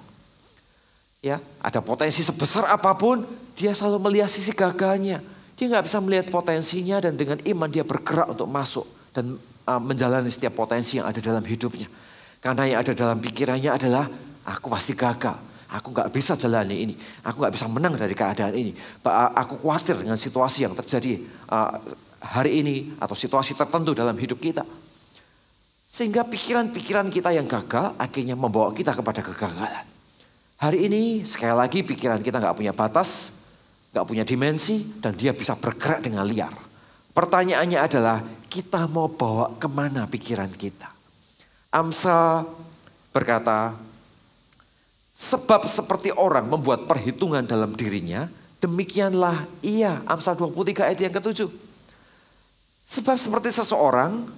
[SPEAKER 6] Ya, ada potensi sebesar apapun, dia selalu melihat sisi gagalnya. Dia nggak bisa melihat potensinya dan dengan iman dia bergerak untuk masuk dan menjalani setiap potensi yang ada dalam hidupnya. Karena yang ada dalam pikirannya adalah aku pasti gagal, aku nggak bisa jalani ini, aku nggak bisa menang dari keadaan ini. Aku khawatir dengan situasi yang terjadi hari ini atau situasi tertentu dalam hidup kita. Sehingga pikiran-pikiran kita yang gagal akhirnya membawa kita kepada kegagalan. Hari ini sekali lagi pikiran kita nggak punya batas, nggak punya dimensi, dan dia bisa bergerak dengan liar. Pertanyaannya adalah kita mau bawa kemana pikiran kita? Amsal berkata, sebab seperti orang membuat perhitungan dalam dirinya, demikianlah ia. Amsal 23 ayat yang ke-7. Sebab seperti seseorang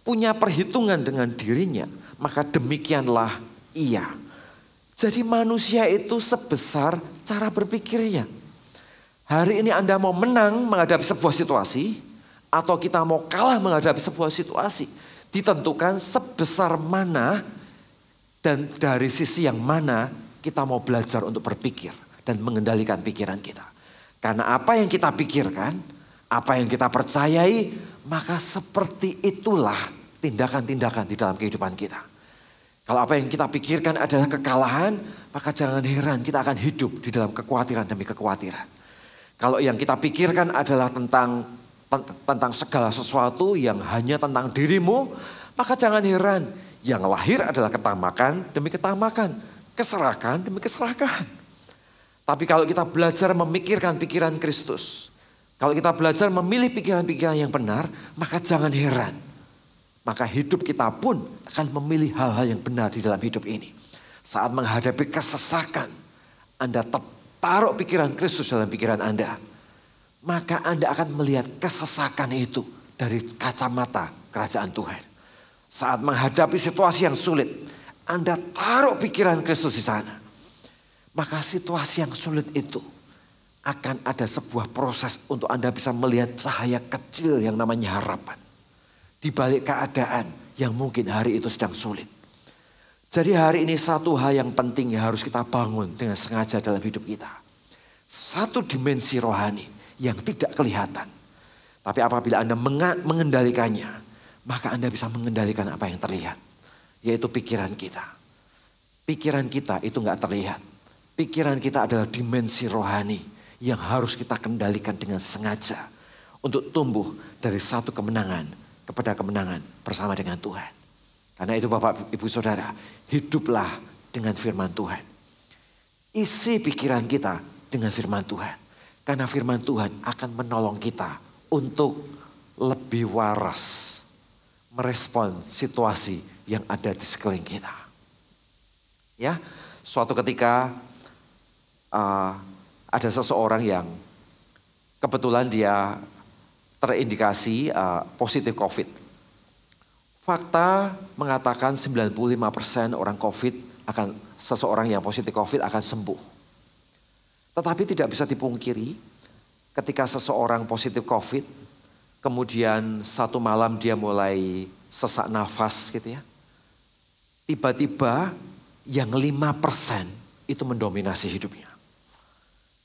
[SPEAKER 6] punya perhitungan dengan dirinya, maka demikianlah ia. Jadi manusia itu sebesar cara berpikirnya. Hari ini Anda mau menang menghadapi sebuah situasi, atau kita mau kalah menghadapi sebuah situasi, ditentukan sebesar mana dan dari sisi yang mana kita mau belajar untuk berpikir dan mengendalikan pikiran kita. Karena apa yang kita pikirkan, apa yang kita percayai, maka seperti itulah tindakan-tindakan di dalam kehidupan kita. Kalau apa yang kita pikirkan adalah kekalahan, maka jangan heran kita akan hidup di dalam kekhawatiran demi kekhawatiran. Kalau yang kita pikirkan adalah tentang segala sesuatu yang hanya tentang dirimu, maka jangan heran yang lahir adalah ketamakan demi ketamakan, keserakahan demi keserakahan. Tapi kalau kita belajar memikirkan pikiran Kristus, kalau kita belajar memilih pikiran-pikiran yang benar, maka jangan heran. Maka hidup kita pun akan memilih hal-hal yang benar di dalam hidup ini. Saat menghadapi kesesakan, Anda taruh pikiran Kristus dalam pikiran Anda. Maka Anda akan melihat kesesakan itu dari kacamata kerajaan Tuhan. Saat menghadapi situasi yang sulit, Anda taruh pikiran Kristus di sana. Maka situasi yang sulit itu akan ada sebuah proses untuk Anda bisa melihat cahaya kecil yang namanya harapan. Di balik keadaan yang mungkin hari itu sedang sulit. Jadi hari ini satu hal yang penting yang harus kita bangun dengan sengaja dalam hidup kita. Satu dimensi rohani yang tidak kelihatan. Tapi apabila Anda mengendalikannya, maka Anda bisa mengendalikan apa yang terlihat. Yaitu pikiran kita. Pikiran kita itu gak terlihat. Pikiran kita adalah dimensi rohani yang harus kita kendalikan dengan sengaja. Untuk tumbuh dari satu kemenangan kepada kemenangan bersama dengan Tuhan. Karena itu Bapak Ibu Saudara, hiduplah dengan firman Tuhan. Isi pikiran kita dengan firman Tuhan. Karena firman Tuhan akan menolong kita untuk lebih waras merespon situasi yang ada di sekeliling kita. Ya, suatu ketika ada seseorang yang kebetulan dia terindikasi positif COVID. Fakta mengatakan 95% orang COVID seseorang yang positif COVID akan sembuh. Tetapi tidak bisa dipungkiri ketika seseorang positif COVID, kemudian satu malam dia mulai sesak nafas gitu ya. Tiba-tiba yang 5% itu mendominasi hidupnya.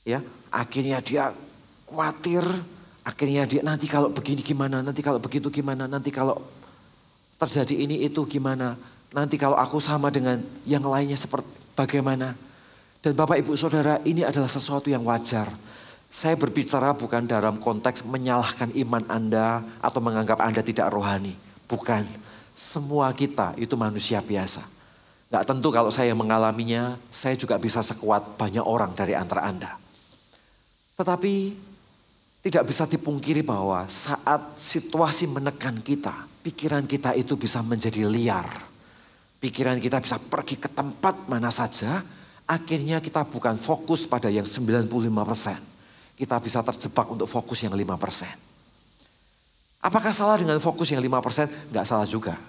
[SPEAKER 6] Ya, akhirnya dia khawatir. Akhirnya dia nanti kalau begini gimana, nanti kalau begitu gimana, nanti kalau terjadi ini itu gimana, nanti kalau aku sama dengan yang lainnya seperti bagaimana. Dan Bapak Ibu Saudara, ini adalah sesuatu yang wajar. Saya berbicara bukan dalam konteks menyalahkan iman Anda atau menganggap Anda tidak rohani. Bukan, semua kita itu manusia biasa. Gak tentu kalau saya mengalaminya, saya juga bisa sekuat banyak orang dari antara Anda. Tetapi tidak bisa dipungkiri bahwa saat situasi menekan kita, pikiran kita itu bisa menjadi liar. Pikiran kita bisa pergi ke tempat mana saja, akhirnya kita bukan fokus pada yang 95%. Kita bisa terjebak untuk fokus yang 5%. Apakah salah dengan fokus yang 5%? Enggak salah juga.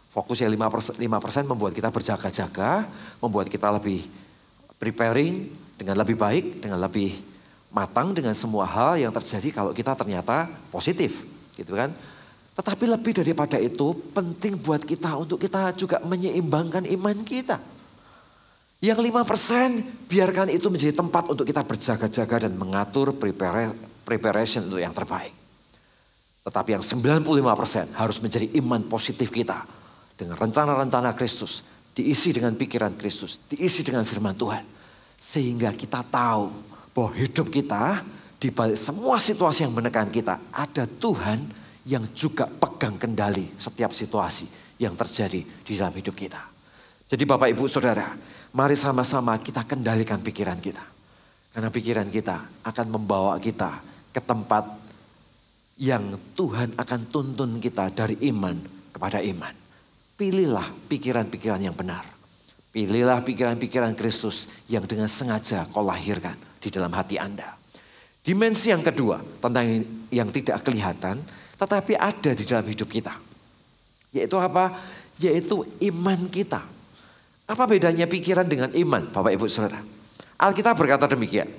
[SPEAKER 6] Fokus yang 5% membuat kita berjaga-jaga, membuat kita lebih preparing dengan lebih baik, dengan lebih matang dengan semua hal yang terjadi kalau kita ternyata positif, gitu kan. Tetapi lebih daripada itu, penting buat kita untuk kita juga menyeimbangkan iman kita. Yang 5% biarkan itu menjadi tempat untuk kita berjaga-jaga dan mengatur preparation untuk yang terbaik. Tetapi yang 95% harus menjadi iman positif kita. Dengan rencana-rencana Kristus, diisi dengan pikiran Kristus, diisi dengan firman Tuhan. Sehingga kita tahu bahwa hidup kita di balik semua situasi yang menekan kita, ada Tuhan yang juga pegang kendali setiap situasi yang terjadi di dalam hidup kita. Jadi Bapak Ibu Saudara, mari sama-sama kita kendalikan pikiran kita. Karena pikiran kita akan membawa kita ke tempat yang Tuhan akan tuntun kita dari iman kepada iman. Pilihlah pikiran-pikiran yang benar. Pilihlah pikiran-pikiran Kristus yang dengan sengaja kau lahirkan di dalam hati Anda. Dimensi yang kedua tentang yang tidak kelihatan tetapi ada di dalam hidup kita. Yaitu apa? Yaitu iman kita. Apa bedanya pikiran dengan iman Bapak Ibu Saudara? Alkitab berkata demikian.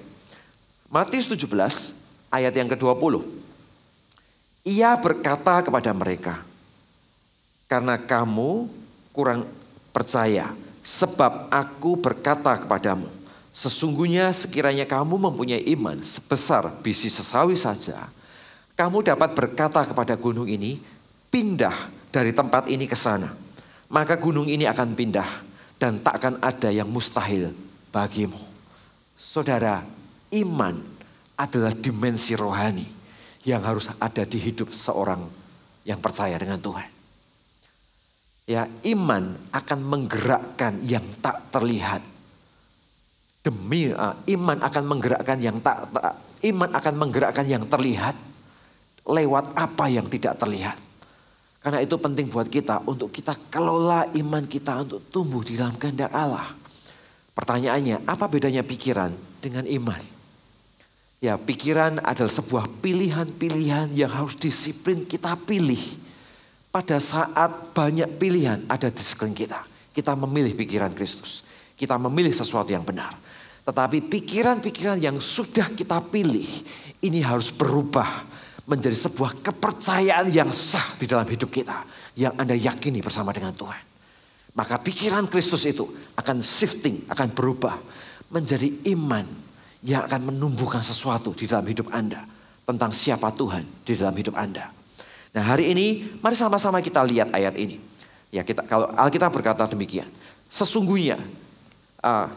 [SPEAKER 6] Matius 17 ayat yang ke-20. Ia berkata kepada mereka, karena kamu kurang percaya. Sebab aku berkata kepadamu, sesungguhnya sekiranya kamu mempunyai iman sebesar biji sesawi saja, kamu dapat berkata kepada gunung ini, pindah dari tempat ini ke sana. Maka gunung ini akan pindah dan tak akan ada yang mustahil bagimu. Saudara, iman adalah dimensi rohani yang harus ada di hidup seorang yang percaya dengan Tuhan. Ya, iman akan menggerakkan yang tak terlihat. Iman akan menggerakkan yang terlihat lewat apa yang tidak terlihat. Karena itu penting buat kita untuk kita kelola iman kita untuk tumbuh di dalam kehendak Allah. Pertanyaannya, apa bedanya pikiran dengan iman? Ya, pikiran adalah sebuah pilihan-pilihan yang harus disiplin kita pilih. Pada saat banyak pilihan ada di sekeliling kita. Kita memilih pikiran Kristus. Kita memilih sesuatu yang benar. Tetapi pikiran-pikiran yang sudah kita pilih, ini harus berubah menjadi sebuah kepercayaan yang sah di dalam hidup kita. Yang Anda yakini bersama dengan Tuhan. Maka pikiran Kristus itu akan shifting, akan berubah menjadi iman yang akan menumbuhkan sesuatu di dalam hidup Anda. Tentang siapa Tuhan di dalam hidup Anda. Nah, hari ini mari sama-sama kita lihat ayat ini. Ya, kalau Alkitab berkata demikian. Sesungguhnya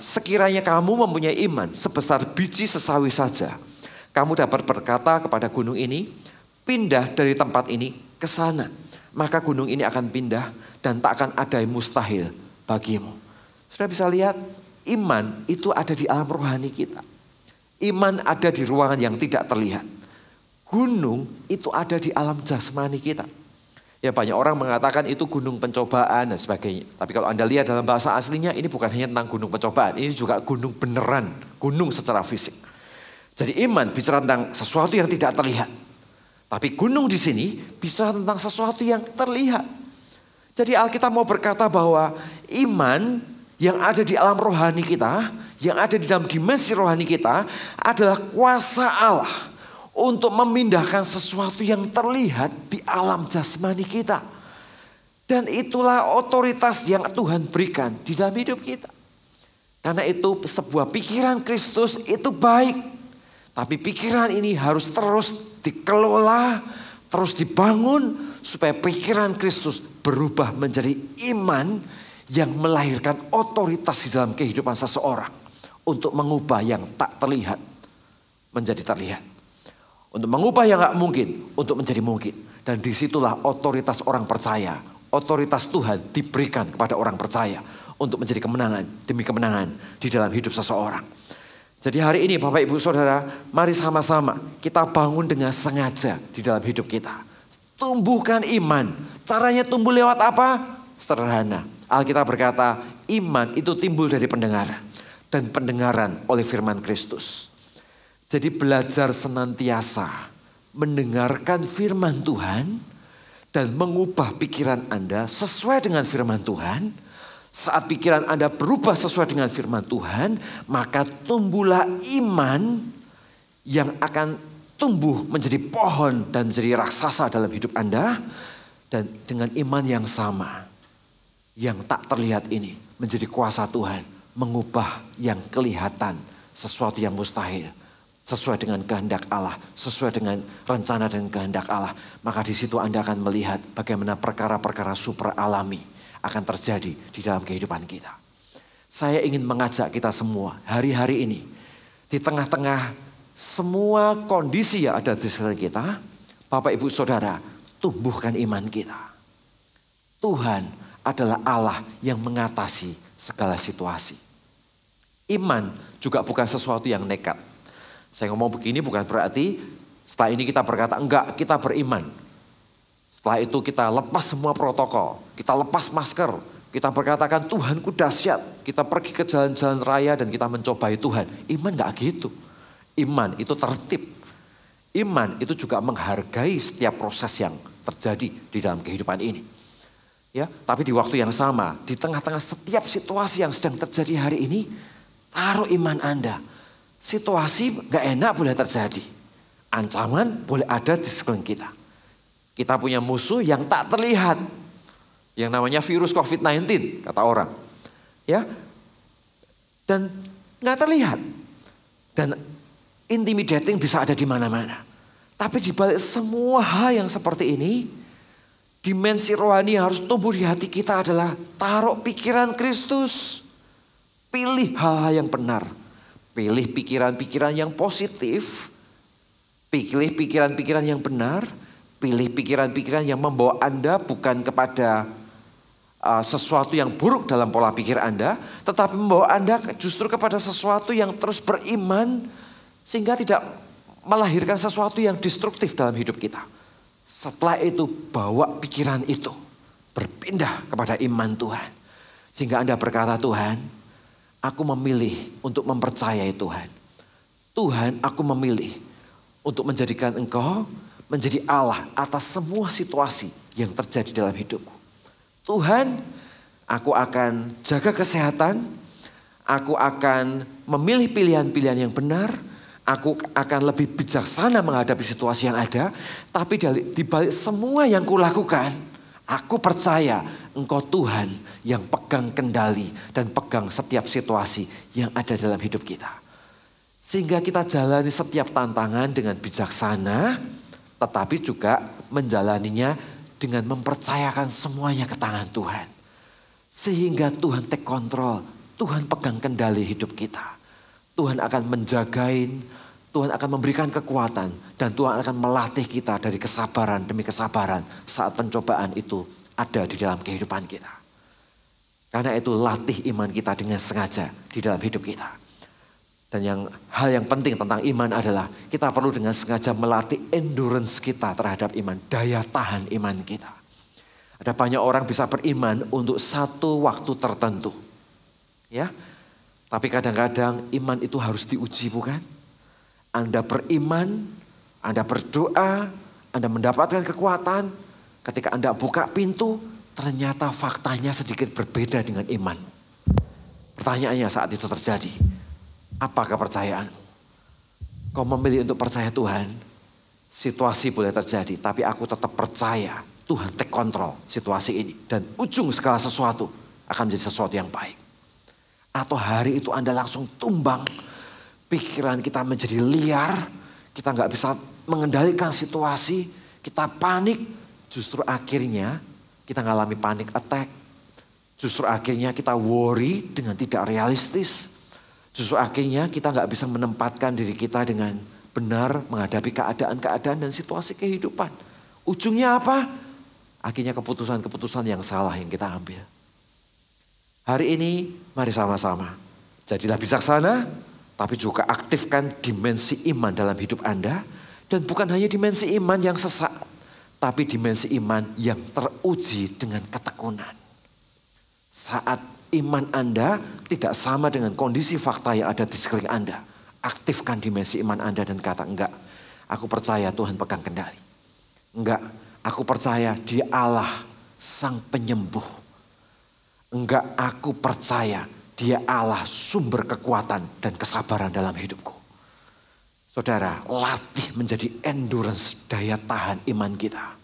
[SPEAKER 6] sekiranya kamu mempunyai iman sebesar biji sesawi saja, kamu dapat berkata kepada gunung ini, pindah dari tempat ini ke sana. Maka gunung ini akan pindah dan tak akan ada yang mustahil bagimu. Sudah bisa lihat, iman itu ada di alam rohani kita. Iman ada di ruangan yang tidak terlihat. Gunung itu ada di alam jasmani kita. Ya, banyak orang mengatakan itu gunung pencobaan dan sebagainya. Tapi kalau Anda lihat dalam bahasa aslinya, ini bukan hanya tentang gunung pencobaan. Ini juga gunung beneran, gunung secara fisik. Jadi iman bicara tentang sesuatu yang tidak terlihat. Tapi gunung di sini bicara tentang sesuatu yang terlihat. Jadi Alkitab mau berkata bahwa iman yang ada di alam rohani kita, yang ada di dalam dimensi rohani kita adalah kuasa Allah untuk memindahkan sesuatu yang terlihat di alam jasmani kita. Dan itulah otoritas yang Tuhan berikan di dalam hidup kita. Karena itu sebuah pikiran Kristus itu baik. Tapi pikiran ini harus terus dikelola, terus dibangun supaya pikiran Kristus berubah menjadi iman yang melahirkan otoritas di dalam kehidupan seseorang. Untuk mengubah yang tak terlihat menjadi terlihat. Untuk mengubah yang gak mungkin untuk menjadi mungkin. Dan disitulah otoritas orang percaya. Otoritas Tuhan diberikan kepada orang percaya. Untuk menjadi kemenangan demi kemenangan di dalam hidup seseorang. Jadi hari ini Bapak Ibu Saudara, mari sama-sama kita bangun dengan sengaja di dalam hidup kita. Tumbuhkan iman. Caranya tumbuh lewat apa? Sederhana. Alkitab berkata iman itu timbul dari pendengaran. Dan pendengaran oleh firman Kristus. Jadi belajar senantiasa mendengarkan firman Tuhan dan mengubah pikiran Anda sesuai dengan firman Tuhan. Saat pikiran Anda berubah sesuai dengan firman Tuhan, maka tumbuhlah iman yang akan tumbuh menjadi pohon dan menjadi raksasa dalam hidup Anda. Dan dengan iman yang sama, yang tak terlihat ini menjadi kuasa Tuhan, mengubah yang kelihatan sesuatu yang mustahil. Sesuai dengan kehendak Allah, sesuai dengan rencana dan kehendak Allah. Maka di situ Anda akan melihat bagaimana perkara-perkara super alami akan terjadi di dalam kehidupan kita. Saya ingin mengajak kita semua hari-hari ini, di tengah-tengah semua kondisi yang ada di sekitar kita, Bapak Ibu Saudara, tumbuhkan iman kita. Tuhan adalah Allah yang mengatasi segala situasi. Iman juga bukan sesuatu yang nekat. Saya ngomong begini bukan berarti setelah ini kita berkata enggak, kita beriman. Setelah itu kita lepas semua protokol, kita lepas masker, kita berkatakan Tuhanku dahsyat. Kita pergi ke jalan-jalan raya dan kita mencobai Tuhan. Iman enggak gitu. Iman itu tertib. Iman itu juga menghargai setiap proses yang terjadi di dalam kehidupan ini. Ya, tapi di waktu yang sama, di tengah-tengah setiap situasi yang sedang terjadi hari ini, taruh iman Anda. Situasi gak enak boleh terjadi. Ancaman boleh ada di sekeliling kita. Kita punya musuh yang tak terlihat. Yang namanya virus COVID-19 kata orang. Ya. Dan gak terlihat. Dan intimidating bisa ada di mana-mana. Tapi di balik semua hal yang seperti ini, Dimensi rohani yang harus tumbuh di hati kita adalah taruh pikiran Kristus. Pilih hal-hal yang benar. Pilih pikiran-pikiran yang positif. Pilih pikiran-pikiran yang benar. Pilih pikiran-pikiran yang membawa Anda bukan kepada sesuatu yang buruk dalam pola pikir Anda, tetapi membawa Anda justru kepada sesuatu yang terus beriman, sehingga tidak melahirkan sesuatu yang destruktif dalam hidup kita. Setelah itu bawa pikiran itu berpindah kepada iman Tuhan. Sehingga Anda berkata, Tuhan, aku memilih untuk mempercayai Tuhan. Tuhan, aku memilih untuk menjadikan Engkau menjadi Allah atas semua situasi yang terjadi dalam hidupku. Tuhan, aku akan jaga kesehatan, aku akan memilih pilihan-pilihan yang benar, aku akan lebih bijaksana menghadapi situasi yang ada, tapi di balik semua yang kulakukan, aku percaya Engkau Tuhan yang pegang kendali dan pegang setiap situasi yang ada dalam hidup kita. Sehingga kita jalani setiap tantangan dengan bijaksana, tetapi juga menjalaninya dengan mempercayakan semuanya ke tangan Tuhan. Sehingga Tuhan take control, Tuhan pegang kendali hidup kita. Tuhan akan menjagain, Tuhan akan memberikan kekuatan, dan Tuhan akan melatih kita dari kesabaran demi kesabaran saat pencobaan itu ada di dalam kehidupan kita. Karena itu latih iman kita dengan sengaja di dalam hidup kita. Dan hal yang penting tentang iman adalah kita perlu dengan sengaja melatih endurance kita terhadap iman, daya tahan iman kita. Ada banyak orang bisa beriman untuk satu waktu tertentu. Ya. Tapi kadang-kadang iman itu harus diuji, bukan? Anda beriman, Anda berdoa, Anda mendapatkan kekuatan. Ketika Anda buka pintu, ternyata faktanya sedikit berbeda dengan iman. Pertanyaannya saat itu terjadi, apa kepercayaan? Kau memilih untuk percaya Tuhan, situasi boleh terjadi, tapi aku tetap percaya Tuhan take control situasi ini. Dan ujung segala sesuatu akan menjadi sesuatu yang baik. Atau hari itu Anda langsung tumbang, pikiran kita menjadi liar, kita gak bisa mengendalikan situasi, kita panik, justru akhirnya kita mengalami panic attack. Justru akhirnya kita worry dengan tidak realistis. Justru akhirnya kita gak bisa menempatkan diri kita dengan benar menghadapi keadaan-keadaan dan situasi kehidupan. Ujungnya apa? Akhirnya keputusan-keputusan yang salah yang kita ambil. Hari ini mari sama-sama jadilah bijaksana, tapi juga aktifkan dimensi iman dalam hidup Anda. Dan bukan hanya dimensi iman yang sesaat, tapi dimensi iman yang teruji dengan ketekunan. Saat iman Anda tidak sama dengan kondisi fakta yang ada di sekeliling Anda, aktifkan dimensi iman Anda dan kata, enggak, aku percaya Tuhan pegang kendali. Enggak, aku percaya Dia Allah Sang Penyembuh. Enggak, aku percaya Dia Allah sumber kekuatan dan kesabaran dalam hidupku. Saudara, latih menjadi endurance, daya tahan iman kita.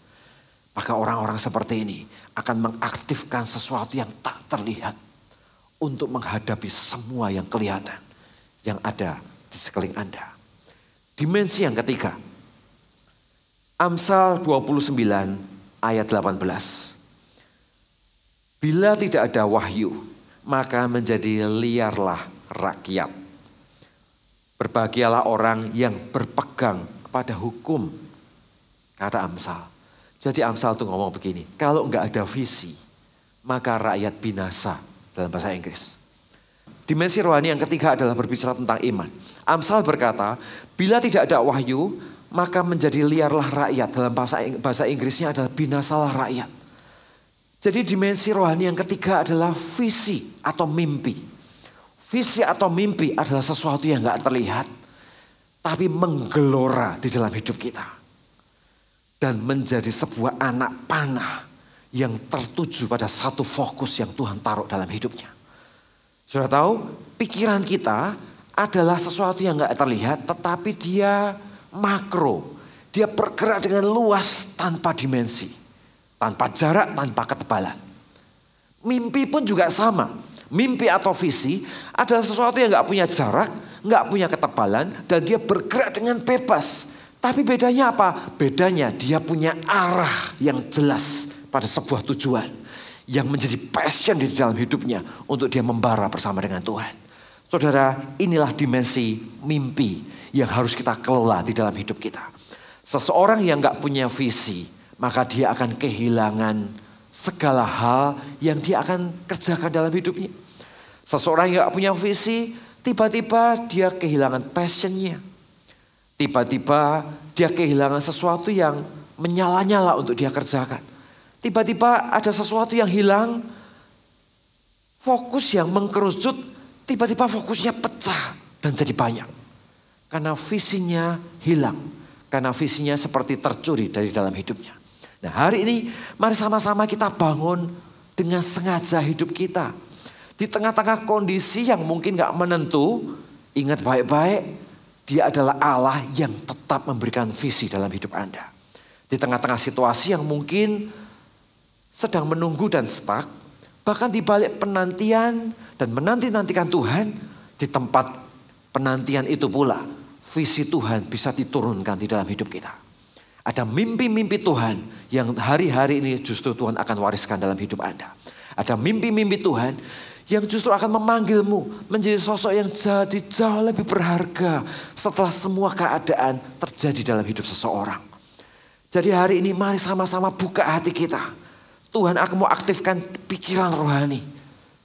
[SPEAKER 6] Maka orang-orang seperti ini akan mengaktifkan sesuatu yang tak terlihat untuk menghadapi semua yang kelihatan yang ada di sekeliling Anda. Dimensi yang ketiga, Amsal 29 ayat 18. Bila tidak ada wahyu, maka menjadi liarlah rakyat. Berbahagialah orang yang berpegang kepada hukum, kata Amsal. Jadi Amsal itu ngomong begini, kalau enggak ada visi, maka rakyat binasa dalam bahasa Inggris. Dimensi rohani yang ketiga adalah berbicara tentang iman. Amsal berkata, bila tidak ada wahyu, maka menjadi liarlah rakyat. Dalam bahasa Inggrisnya adalah binasalah rakyat. Jadi dimensi rohani yang ketiga adalah visi atau mimpi. Visi atau mimpi adalah sesuatu yang enggak terlihat, tapi menggelora di dalam hidup kita. Dan menjadi sebuah anak panah yang tertuju pada satu fokus yang Tuhan taruh dalam hidupnya. Sudah tahu, pikiran kita adalah sesuatu yang gak terlihat, tetapi dia makro. Dia bergerak dengan luas tanpa dimensi, tanpa jarak, tanpa ketebalan. Mimpi pun juga sama. Mimpi atau visi adalah sesuatu yang gak punya jarak, gak punya ketebalan, dan dia bergerak dengan bebas. Tapi bedanya apa? Bedanya dia punya arah yang jelas pada sebuah tujuan yang menjadi passion di dalam hidupnya untuk dia membara bersama dengan Tuhan. Saudara, inilah dimensi mimpi yang harus kita kelola di dalam hidup kita. Seseorang yang gak punya visi, maka dia akan kehilangan segala hal yang dia akan kerjakan dalam hidupnya. Seseorang yang gak punya visi, tiba-tiba dia kehilangan passionnya. Tiba-tiba dia kehilangan sesuatu yang menyala-nyala untuk dia kerjakan. Tiba-tiba ada sesuatu yang hilang, fokus yang mengkerucut, tiba-tiba fokusnya pecah dan jadi banyak. Karena visinya hilang, karena visinya seperti tercuri dari dalam hidupnya. Nah, hari ini mari sama-sama kita bangun dengan sengaja hidup kita. Di tengah-tengah kondisi yang mungkin gak menentu, ingat baik-baik, Dia adalah Allah yang tetap memberikan visi dalam hidup Anda. Di tengah-tengah situasi yang mungkin sedang menunggu dan stuck, bahkan di balik penantian dan menanti-nantikan Tuhan, di tempat penantian itu pula, visi Tuhan bisa diturunkan di dalam hidup kita. Ada mimpi-mimpi Tuhan yang hari-hari ini justru Tuhan akan wariskan dalam hidup Anda. Ada mimpi-mimpi Tuhan yang justru akan memanggilmu menjadi sosok yang jadi jauh lebih berharga setelah semua keadaan terjadi dalam hidup seseorang. Jadi hari ini mari sama-sama buka hati kita. Tuhan, aku mau aktifkan pikiran rohani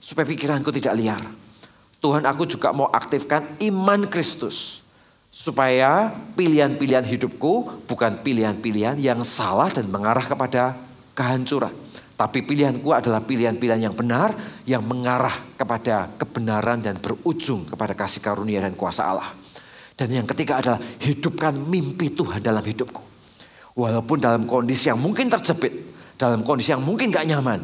[SPEAKER 6] supaya pikiranku tidak liar. Tuhan, aku juga mau aktifkan iman Kristus supaya pilihan-pilihan hidupku bukan pilihan-pilihan yang salah dan mengarah kepada kehancuran. Tapi pilihanku adalah pilihan-pilihan yang benar yang mengarah kepada kebenaran dan berujung kepada kasih karunia dan kuasa Allah. Dan yang ketiga adalah hidupkan mimpi Tuhan dalam hidupku. Walaupun dalam kondisi yang mungkin terjepit, dalam kondisi yang mungkin gak nyaman,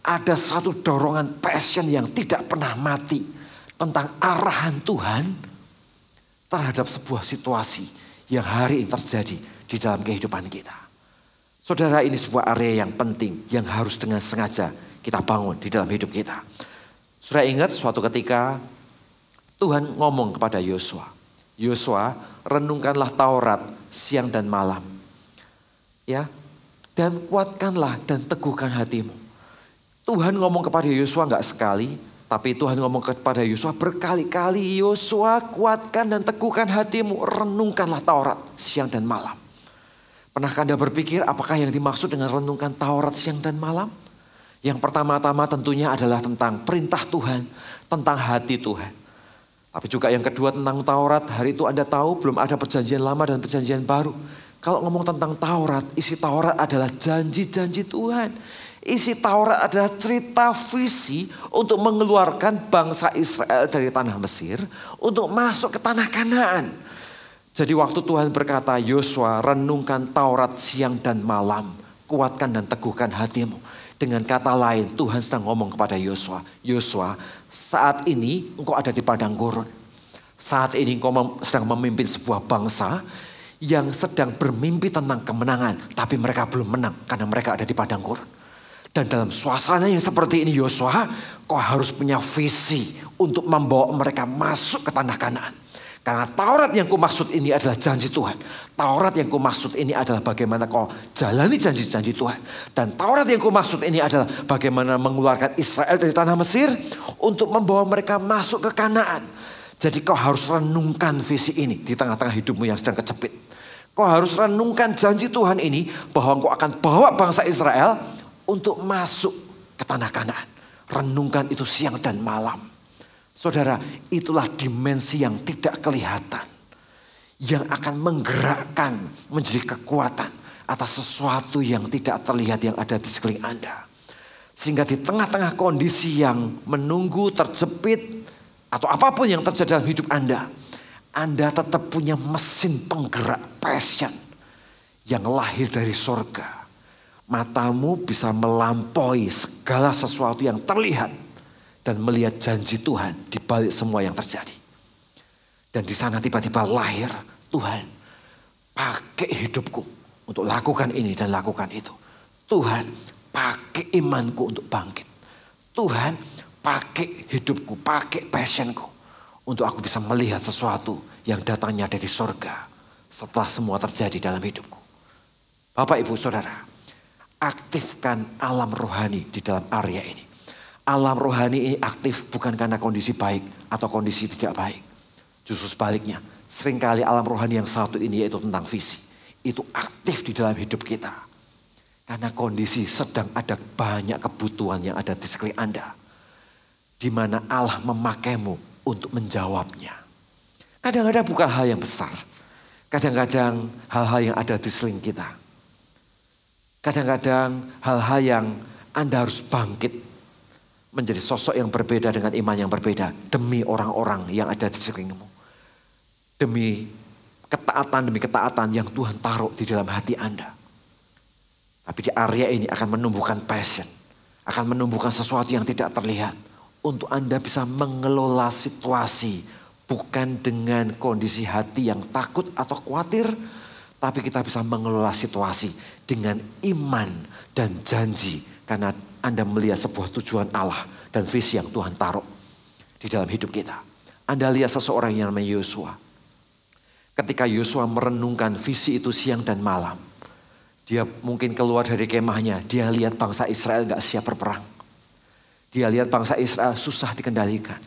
[SPEAKER 6] ada satu dorongan passion yang tidak pernah mati tentang arahan Tuhan terhadap sebuah situasi yang hari ini terjadi di dalam kehidupan kita. Saudara, ini sebuah area yang penting yang harus dengan sengaja kita bangun di dalam hidup kita. Saudara ingat suatu ketika Tuhan ngomong kepada Yosua, Yosua, renungkanlah Taurat siang dan malam. Ya, dan kuatkanlah dan teguhkan hatimu. Tuhan ngomong kepada Yosua enggak sekali, tapi Tuhan ngomong kepada Yosua berkali-kali. Yosua, kuatkan dan teguhkan hatimu, renungkanlah Taurat siang dan malam. Pernahkah Anda berpikir apakah yang dimaksud dengan renungkan Taurat siang dan malam? Yang pertama-tama tentunya adalah tentang perintah Tuhan, tentang hati Tuhan. Tapi juga yang kedua tentang Taurat, hari itu Anda tahu belum ada perjanjian lama dan perjanjian baru. Kalau ngomong tentang Taurat, isi Taurat adalah janji-janji Tuhan. Isi Taurat adalah cerita visi untuk mengeluarkan bangsa Israel dari tanah Mesir untuk masuk ke tanah Kanaan. Jadi waktu Tuhan berkata, Yosua, renungkan Taurat siang dan malam, kuatkan dan teguhkan hatimu. Dengan kata lain, Tuhan sedang ngomong kepada Yosua, Yosua, saat ini engkau ada di padang gurun. Saat ini engkau sedang memimpin sebuah bangsa yang sedang bermimpi tentang kemenangan, tapi mereka belum menang karena mereka ada di padang gurun. Dan dalam suasana yang seperti ini, Yosua, kau harus punya visi untuk membawa mereka masuk ke tanah Kanaan. Karena Taurat yang ku maksud ini adalah janji Tuhan. Taurat yang ku maksud ini adalah bagaimana kau jalani janji-janji Tuhan. Dan Taurat yang ku maksud ini adalah bagaimana mengeluarkan Israel dari tanah Mesir untuk membawa mereka masuk ke Kanaan. Jadi kau harus renungkan visi ini di tengah-tengah hidupmu yang sedang kecepit. Kau harus renungkan janji Tuhan ini bahwa kau akan bawa bangsa Israel untuk masuk ke tanah Kanaan. Renungkan itu siang dan malam. Saudara, itulah dimensi yang tidak kelihatan. Yang akan menggerakkan menjadi kekuatan atas sesuatu yang tidak terlihat yang ada di sekeliling Anda. Sehingga di tengah-tengah kondisi yang menunggu, terjepit, atau apapun yang terjadi dalam hidup Anda tetap punya mesin penggerak passion yang lahir dari sorga. Matamu bisa melampaui segala sesuatu yang terlihat dan melihat janji Tuhan di balik semua yang terjadi. Dan di sana tiba-tiba lahir, Tuhan, pakai hidupku untuk lakukan ini dan lakukan itu. Tuhan, pakai imanku untuk bangkit. Tuhan, pakai hidupku, pakai passionku untuk aku bisa melihat sesuatu yang datangnya dari surga setelah semua terjadi dalam hidupku. Bapak, Ibu, Saudara, aktifkan alam rohani di dalam area ini. Alam rohani ini aktif bukan karena kondisi baik atau kondisi tidak baik. Justru sebaliknya, seringkali alam rohani yang satu ini yaitu tentang visi. Itu aktif di dalam hidup kita. Karena kondisi sedang ada banyak kebutuhan yang ada di sekeliling Anda. Di mana Allah memakaimu untuk menjawabnya. Kadang-kadang bukan hal yang besar. Kadang-kadang hal-hal yang ada di sekeliling kita. Kadang-kadang hal-hal yang Anda harus bangkit. Menjadi sosok yang berbeda dengan iman yang berbeda. Demi orang-orang yang ada di sekelilingmu. Demi ketaatan yang Tuhan taruh di dalam hati Anda. Tapi di area ini akan menumbuhkan passion. Akan menumbuhkan sesuatu yang tidak terlihat. Untuk Anda bisa mengelola situasi. Bukan dengan kondisi hati yang takut atau khawatir. Tapi kita bisa mengelola situasi dengan iman dan janji. Karena Anda melihat sebuah tujuan Allah dan visi yang Tuhan taruh di dalam hidup kita. Anda lihat seseorang yang namanya Yosua. Ketika Yosua merenungkan visi itu siang dan malam. Dia mungkin keluar dari kemahnya. Dia lihat bangsa Israel gak siap berperang. Dia lihat bangsa Israel susah dikendalikan.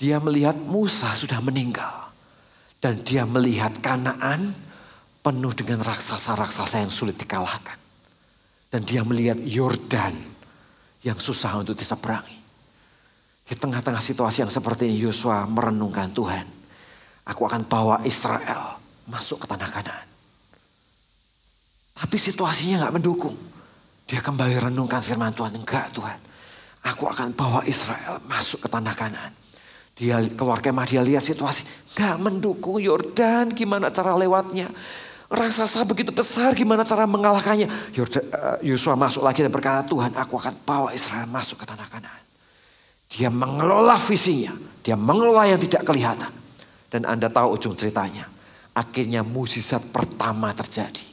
[SPEAKER 6] Dia melihat Musa sudah meninggal. Dan dia melihat Kanaan penuh dengan raksasa-raksasa yang sulit dikalahkan. Dan dia melihat Yordan yang susah untuk diseberangi. Di tengah-tengah situasi yang seperti ini Yosua merenungkan Tuhan. Aku akan bawa Israel masuk ke tanah Kanaan. Tapi situasinya gak mendukung. Dia kembali renungkan firman Tuhan. Enggak Tuhan. Aku akan bawa Israel masuk ke tanah Kanaan. Dia keluar kemah, dia lihat situasi. Gak mendukung Yordan, gimana cara lewatnya. Raksasa begitu besar, gimana cara mengalahkannya. Yosua masuk lagi dan berkata, Tuhan aku akan bawa Israel masuk ke tanah Kanaan. Dia mengelola visinya. Dia mengelola yang tidak kelihatan. Dan Anda tahu ujung ceritanya. Akhirnya mukjizat pertama terjadi.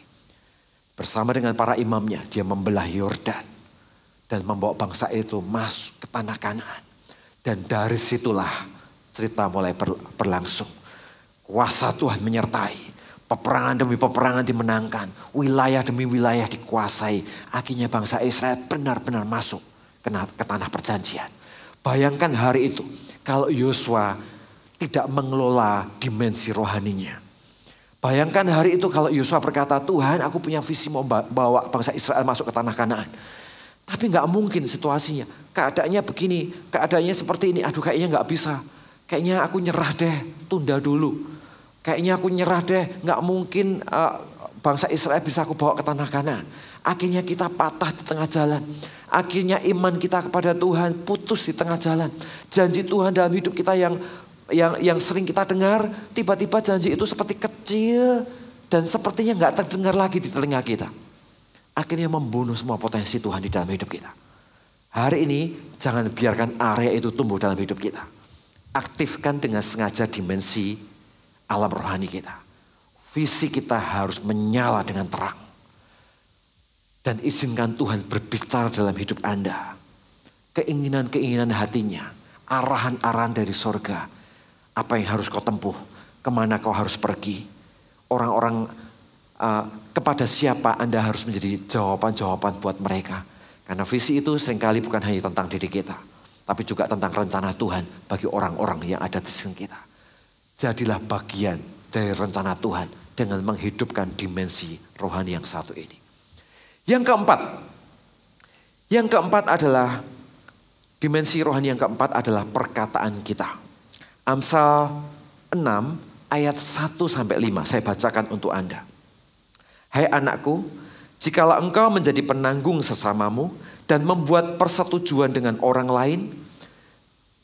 [SPEAKER 6] Bersama dengan para imamnya, dia membelah Yordan. Dan membawa bangsa itu masuk ke tanah Kanaan. Dan dari situlah cerita mulai berlangsung. Kuasa Tuhan menyertai. Peperangan demi peperangan dimenangkan. Wilayah demi wilayah dikuasai. Akhirnya bangsa Israel benar-benar masuk ke tanah perjanjian. Bayangkan hari itu. Kalau Yosua tidak mengelola dimensi rohaninya. Bayangkan hari itu kalau Yosua berkata, Tuhan aku punya visi mau bawa bangsa Israel masuk ke tanah Kanaan. Tapi gak mungkin situasinya. Keadaannya begini, keadaannya seperti ini. Aduh kayaknya gak bisa. Kayaknya aku nyerah deh, tunda dulu. Kayaknya aku nyerah deh, gak mungkin bangsa Israel bisa aku bawa ke tanah Kanaan. Akhirnya kita patah di tengah jalan. Akhirnya iman kita kepada Tuhan putus di tengah jalan. Janji Tuhan dalam hidup kita yang sering kita dengar, tiba-tiba janji itu seperti kecil dan sepertinya gak terdengar lagi di telinga kita. Akhirnya membunuh semua potensi Tuhan di dalam hidup kita. Hari ini jangan biarkan area itu tumbuh dalam hidup kita. Aktifkan dengan sengaja dimensi alam rohani kita. Visi kita harus menyala dengan terang. Dan izinkan Tuhan berbicara dalam hidup Anda. Keinginan-keinginan hatinya. Arahan-arahan dari sorga. Apa yang harus kau tempuh. Kemana kau harus pergi. Orang-orang kepada siapa Anda harus menjadi jawaban-jawaban buat mereka. Karena visi itu seringkali bukan hanya tentang diri kita. Tapi juga tentang rencana Tuhan bagi orang-orang yang ada di sekeliling kita. Jadilah bagian dari rencana Tuhan dengan menghidupkan dimensi rohani yang satu ini. Yang keempat adalah dimensi rohani yang keempat adalah perkataan kita. Amsal 6 ayat 1-5 saya bacakan untuk Anda. Hai anakku, jikalau engkau menjadi penanggung sesamamu dan membuat persetujuan dengan orang lain,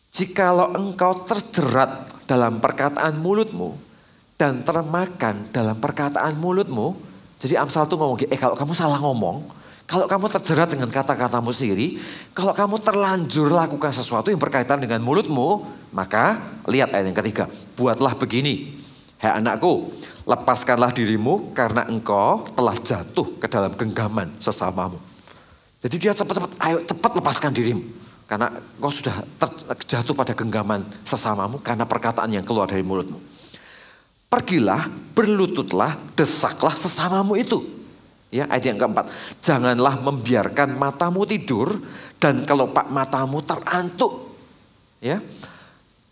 [SPEAKER 6] jikalau engkau terjerat dalam perkataan mulutmu dan termakan dalam perkataan mulutmu. Jadi Amsal itu ngomong, kalau kamu salah ngomong, kalau kamu terjerat dengan kata-katamu sendiri, kalau kamu terlanjur lakukan sesuatu yang berkaitan dengan mulutmu, maka lihat ayat yang ketiga, buatlah begini. Hai anakku, lepaskanlah dirimu karena engkau telah jatuh ke dalam genggaman sesamamu. Jadi dia cepat-cepat, ayo cepat lepaskan dirimu. Karena kau sudah terjatuh pada genggaman sesamamu karena perkataan yang keluar dari mulutmu. Pergilah, berlututlah, desaklah sesamamu itu. Ya, ayat yang keempat. Janganlah membiarkan matamu tidur dan kelopak matamu terantuk. Ya.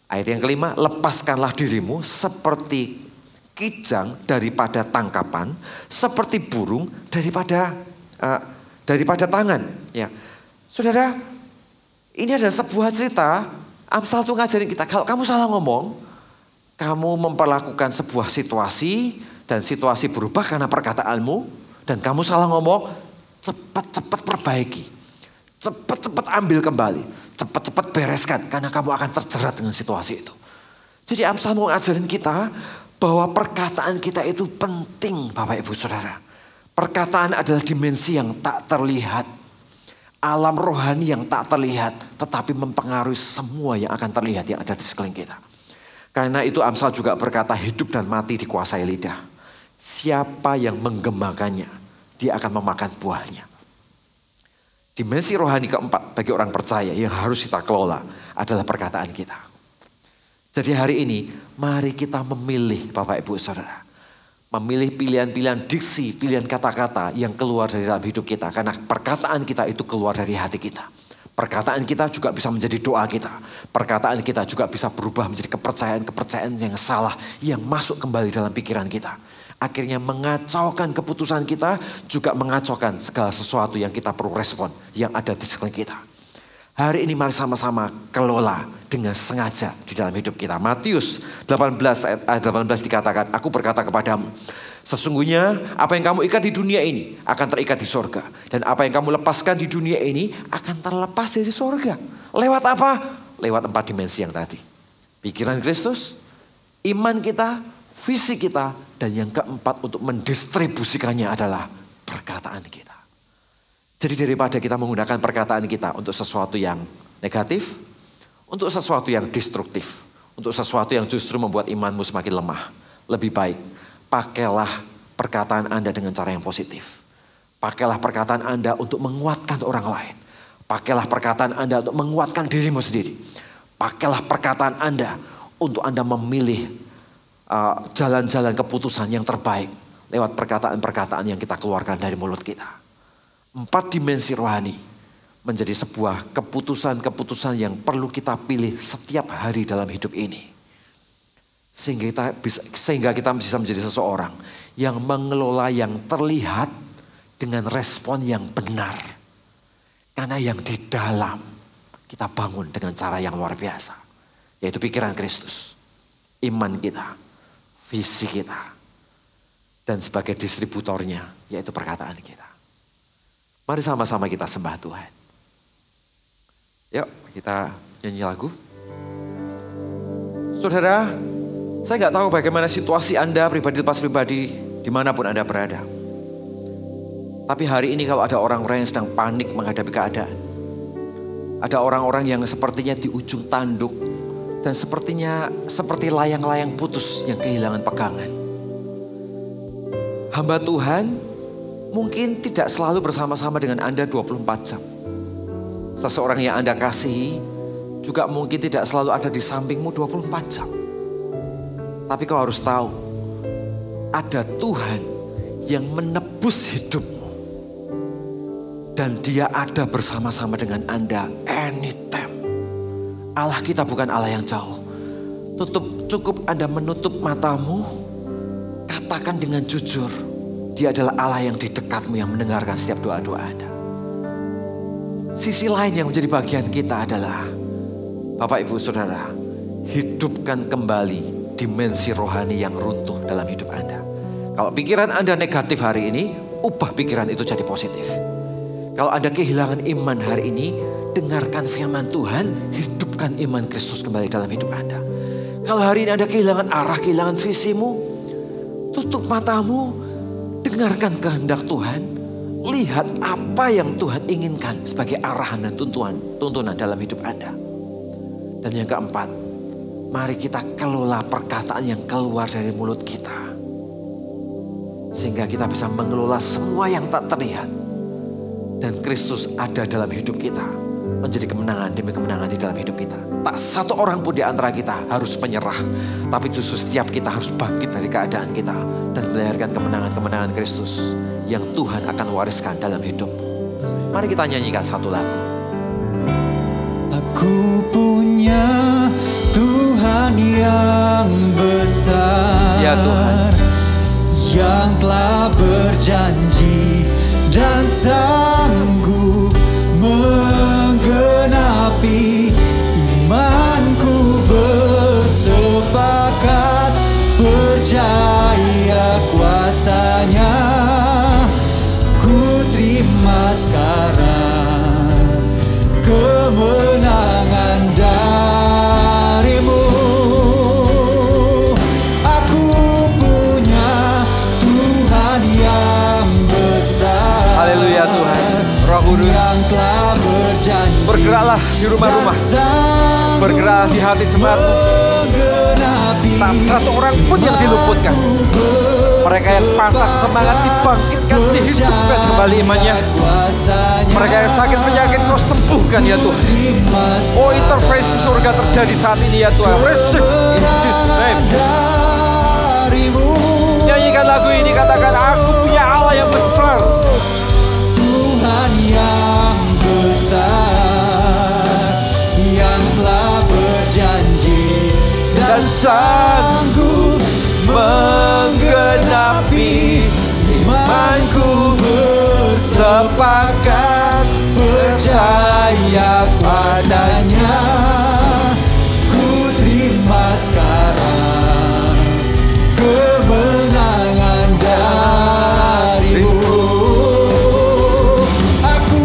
[SPEAKER 6] Ayat yang kelima, lepaskanlah dirimu seperti kijang daripada tangkapan, seperti burung daripada tangan. Ya. Saudara, ini adalah sebuah cerita. Amsal itu ngajarin kita, kalau kamu salah ngomong, kamu memperlakukan sebuah situasi dan situasi berubah karena perkataanmu, dan kamu salah ngomong, cepat-cepat perbaiki. Cepat-cepat ambil kembali. Cepat-cepat bereskan karena kamu akan terjerat dengan situasi itu. Jadi Amsal mau ngajarin kita bahwa perkataan kita itu penting, Bapak Ibu Saudara. Perkataan adalah dimensi yang tak terlihat. Alam rohani yang tak terlihat, tetapi mempengaruhi semua yang akan terlihat yang ada di sekeliling kita. Karena itu Amsal juga berkata, hidup dan mati dikuasai lidah. Siapa yang menggemakannya, dia akan memakan buahnya. Dimensi rohani keempat bagi orang percaya yang harus kita kelola adalah perkataan kita. Jadi hari ini, mari kita memilih Bapak Ibu Saudara. Memilih pilihan-pilihan diksi, pilihan kata-kata yang keluar dari dalam hidup kita. Karena perkataan kita itu keluar dari hati kita. Perkataan kita juga bisa menjadi doa kita. Perkataan kita juga bisa berubah menjadi kepercayaan-kepercayaan yang salah. Yang masuk kembali dalam pikiran kita. Akhirnya mengacaukan keputusan kita. Juga mengacaukan segala sesuatu yang kita perlu respon. Yang ada di sekeliling kita. Hari ini mari sama-sama kelola dengan sengaja di dalam hidup kita. Matius 18 ayat 18 dikatakan, aku berkata kepadamu, sesungguhnya apa yang kamu ikat di dunia ini akan terikat di sorga. Dan apa yang kamu lepaskan di dunia ini akan terlepas dari sorga. Lewat apa? Lewat 4 dimensi yang tadi. Pikiran Kristus, iman kita, visi kita, dan yang keempat untuk mendistribusikannya adalah perkataan kita. Jadi daripada kita menggunakan perkataan kita untuk sesuatu yang negatif, untuk sesuatu yang destruktif, untuk sesuatu yang justru membuat imanmu semakin lemah, lebih baik pakailah perkataan Anda dengan cara yang positif. Pakailah perkataan Anda untuk menguatkan orang lain. Pakailah perkataan Anda untuk menguatkan dirimu sendiri. Pakailah perkataan Anda untuk Anda memilih jalan-jalan keputusan yang terbaik lewat perkataan-perkataan yang kita keluarkan dari mulut kita. 4 dimensi rohani menjadi sebuah keputusan-keputusan yang perlu kita pilih setiap hari dalam hidup ini. Sehingga kita bisa menjadi seseorang yang mengelola yang terlihat dengan respon yang benar. Karena yang di dalam kita bangun dengan cara yang luar biasa. Yaitu pikiran Kristus, iman kita, visi kita. Dan sebagai distributornya yaitu perkataan kita. Mari sama-sama kita sembah Tuhan. Yuk kita nyanyi lagu. Saudara, saya nggak tahu bagaimana situasi Anda pribadi lepas pribadi dimanapun Anda berada. Tapi hari ini kalau ada orang-orang yang sedang panik menghadapi keadaan. Ada orang-orang yang sepertinya di ujung tanduk. Dan sepertinya seperti layang-layang putus yang kehilangan pegangan. Hamba Tuhan mungkin tidak selalu bersama-sama dengan Anda 24 jam. Seseorang yang Anda kasihi juga mungkin tidak selalu ada di sampingmu 24 jam. Tapi kau harus tahu, ada Tuhan yang menebus hidupmu. Dan dia ada bersama-sama dengan Anda anytime. Allah kita bukan Allah yang jauh. Cukup Anda menutup matamu, katakan dengan jujur, dia adalah Allah yang di dekatmu yang mendengarkan setiap doa-doa Anda. Sisi lain yang menjadi bagian kita adalah, Bapak Ibu Saudara, hidupkan kembali dimensi rohani yang runtuh dalam hidup Anda. Kalau pikiran Anda negatif hari ini, ubah pikiran itu jadi positif. Kalau Anda kehilangan iman hari ini, dengarkan firman Tuhan, hidupkan iman Kristus kembali dalam hidup Anda. Kalau hari ini Anda kehilangan arah, kehilangan visimu, tutup matamu, dengarkan kehendak Tuhan, lihat apa yang Tuhan inginkan sebagai arahan dan tuntunan dalam hidup Anda. Dan yang keempat, mari kita kelola perkataan yang keluar dari mulut kita. Sehingga kita bisa mengelola semua yang tak terlihat. Dan Kristus ada dalam hidup kita. Menjadi kemenangan demi kemenangan di dalam hidup kita. Tak satu orang pun di antara kita harus menyerah. Tapi justru setiap kita harus bangkit dari keadaan kita. Dan melahirkan kemenangan-kemenangan Kristus yang Tuhan akan wariskan dalam hidupmu. Mari kita nyanyikan satu lagu.
[SPEAKER 5] Aku punya Tuhan yang besar,
[SPEAKER 6] Ya Tuhan,
[SPEAKER 5] yang telah berjanji dan sanggup menggenapi. Imanku bersepakat, percaya kuasanya. Ku terima sekarang kemenangan darimu. Aku punya Tuhan yang besar.
[SPEAKER 6] Haleluya Tuhan. Roh Kudus,
[SPEAKER 5] yang telah berjanji,
[SPEAKER 6] bergeraklah di rumah-rumah, bergerak di hati jemaatmu. Tak satu orang pun yang diluputkan. Mereka yang patah semangat dibangkitkan, dihidupkan kembali imannya. Mereka yang sakit penyakit Kau sembuhkan ya Tuhan. Oh, intervensi surga terjadi saat ini ya Tuhan. Receive in Jesus name. Nyanyikan lagu ini, katakan, aku punya Allah yang besar.
[SPEAKER 5] Tuhan yang besar, yang telah berjanji dan sanggup menggenapi. Imanku bersepakat, percaya kuasanya. Ku terima sekarang kemenangan darimu. Aku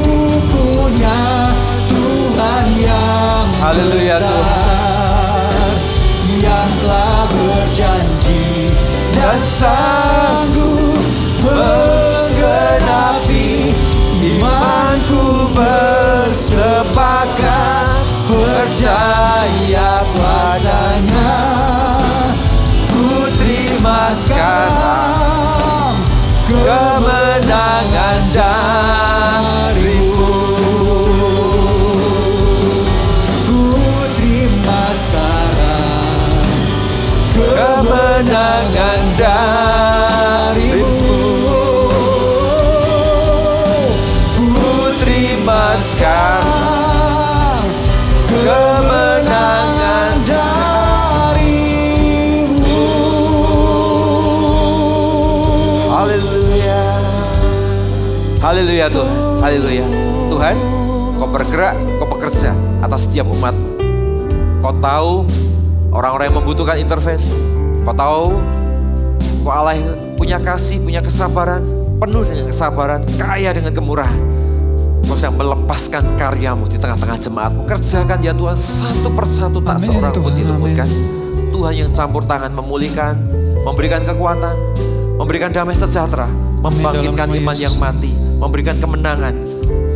[SPEAKER 5] punya Tuhan yang
[SPEAKER 6] Haleluya
[SPEAKER 5] besar, yang telah berjanji dan sanggup menggenapi. Imanku bersepakat, percaya kuasanya. Ku terima sekarang kemenangan darimu. Ku terima sekarang kemenangan darimu. Ku terima sekarang kemenangan darimu.
[SPEAKER 6] Haleluya. Haleluya Tuhan. Haleluya. Tuhan, Kau bergerak, Kau bekerja atas setiap umat. Kau tahu orang-orang yang membutuhkan intervensi. Kau tahu Kau Allah yang punya kasih, punya kesabaran, penuh dengan kesabaran, kaya dengan kemurahan. Kau sedang melepaskan karyamu di tengah-tengah jemaatmu. Kerjakan ya Tuhan, satu persatu, tak
[SPEAKER 5] Amin,
[SPEAKER 6] seorang pun
[SPEAKER 5] Tuhan,
[SPEAKER 6] diluputkan. Tuhan yang campur tangan memulihkan, memberikan kekuatan, memberikan damai sejahtera, membangkitkan
[SPEAKER 5] dalam nama
[SPEAKER 6] iman
[SPEAKER 5] Yesus.
[SPEAKER 6] yang mati, memberikan kemenangan,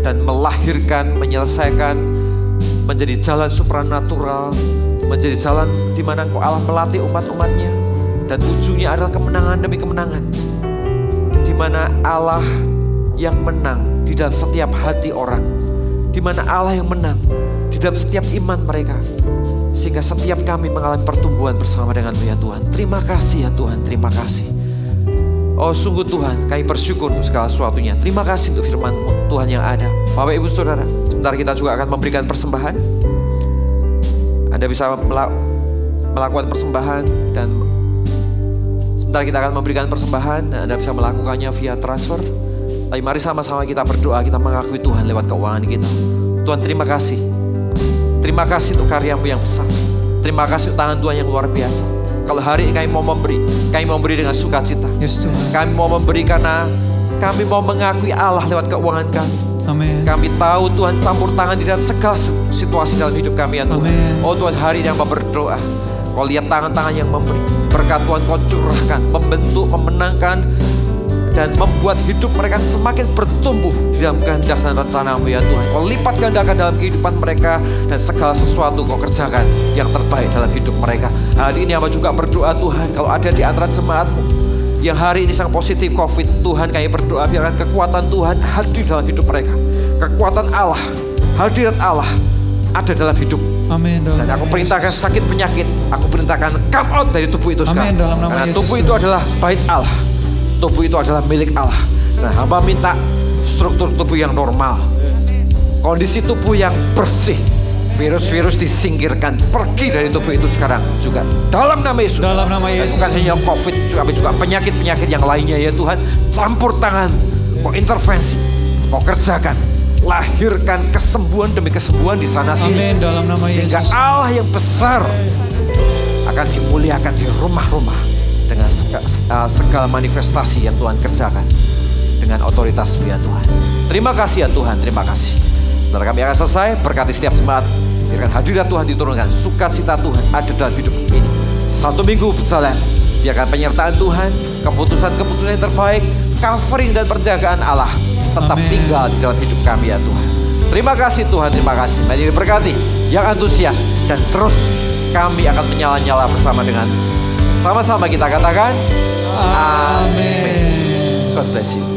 [SPEAKER 6] dan melahirkan, menyelesaikan, menjadi jalan supranatural, menjadi jalan di mana Engkau Allah melatih umat-umatnya, dan ujungnya adalah kemenangan demi kemenangan, di mana Allah yang menang di dalam setiap hati orang, di mana Allah yang menang di dalam setiap iman mereka, sehingga setiap kami mengalami pertumbuhan bersama dengan-Mu ya Tuhan. Terima kasih ya Tuhan, terima kasih. Oh sungguh Tuhan, kami bersyukur untuk segala sesuatunya. Terima kasih untuk firman-Mu Tuhan yang ada. Bapak Ibu Saudara, sebentar kita juga akan memberikan persembahan. Anda bisa melakukan persembahan, dan sebentar kita akan memberikan persembahan, dan Anda bisa melakukannya via transfer. Tapi mari sama-sama kita berdoa, kita mengakui Tuhan lewat keuangan kita. Tuhan terima kasih. Terima kasih untuk karya-Mu yang besar. Terima kasih untuk tangan Tuhan yang luar biasa. Kalau hari ini kami mau memberi dengan sukacita.
[SPEAKER 5] Yes, Tuhan.
[SPEAKER 6] Kami mau memberi karena kami mau mengakui Allah lewat keuangan kami.
[SPEAKER 5] Amin.
[SPEAKER 6] Kami tahu Tuhan campur tangan di dalam segala situasi dalam hidup kami ya Tuhan.
[SPEAKER 5] Amin.
[SPEAKER 6] Oh Tuhan, hari ini yang berdoa, Kau lihat tangan-tangan yang memberi. Berkat Tuhan Kau curahkan, membentuk, memenangkan, dan membuat hidup mereka semakin bertumbuh di dalam kehendak dan rencana-Mu ya Tuhan. Kau lipat gandakan dalam kehidupan mereka, dan segala sesuatu Kau kerjakan yang terbaik dalam hidup mereka. Hari ini hamba juga berdoa Tuhan, kalau ada di antara jemaat-Mu yang hari ini sang positif COVID, Tuhan kami berdoa biarkan kekuatan Tuhan hadir dalam hidup mereka. Kekuatan Allah, hadirat Allah ada dalam hidup.
[SPEAKER 5] Amin.
[SPEAKER 6] Dan aku perintahkan sakit penyakit, aku perintahkan come out dari tubuh itu sekarang.
[SPEAKER 5] Amin, dalam nama
[SPEAKER 6] Karena
[SPEAKER 5] Yesus,
[SPEAKER 6] tubuh itu
[SPEAKER 5] Tuhan.
[SPEAKER 6] adalah bait Allah. Tubuh itu adalah milik Allah. Dan hamba minta struktur tubuh yang normal, kondisi tubuh yang bersih, virus-virus disingkirkan, pergi dari tubuh itu sekarang juga dalam nama Yesus.
[SPEAKER 5] Dalam nama Yesus.
[SPEAKER 6] Dan bukan hanya COVID, tapi juga penyakit-penyakit yang lainnya ya Tuhan. Campur tangan, kau intervensi, kau kerjakan, lahirkan kesembuhan demi kesembuhan di sana sini.
[SPEAKER 5] Amin, dalam nama Yesus.
[SPEAKER 6] Sehingga Allah yang besar akan dimuliakan di rumah-rumah dengan segala manifestasi yang Tuhan kerjakan dengan otoritas ya Tuhan. Terima kasih ya Tuhan, terima kasih. Setelah kami akan selesai, berkati setiap jemaat. Biarkan hadirat Tuhan diturunkan, sukacita Tuhan ada dalam hidup ini. 1 minggu berjalan, biarkan penyertaan Tuhan, keputusan-keputusan yang terbaik, covering dan penjagaan Allah tetap
[SPEAKER 5] Amin.
[SPEAKER 6] tinggal di dalam hidup kami ya Tuhan. Terima kasih Tuhan, terima kasih. Mari diberkati yang antusias dan terus kami akan menyala-nyala bersama dengan sama-sama kita katakan
[SPEAKER 5] Amin.
[SPEAKER 6] God bless you.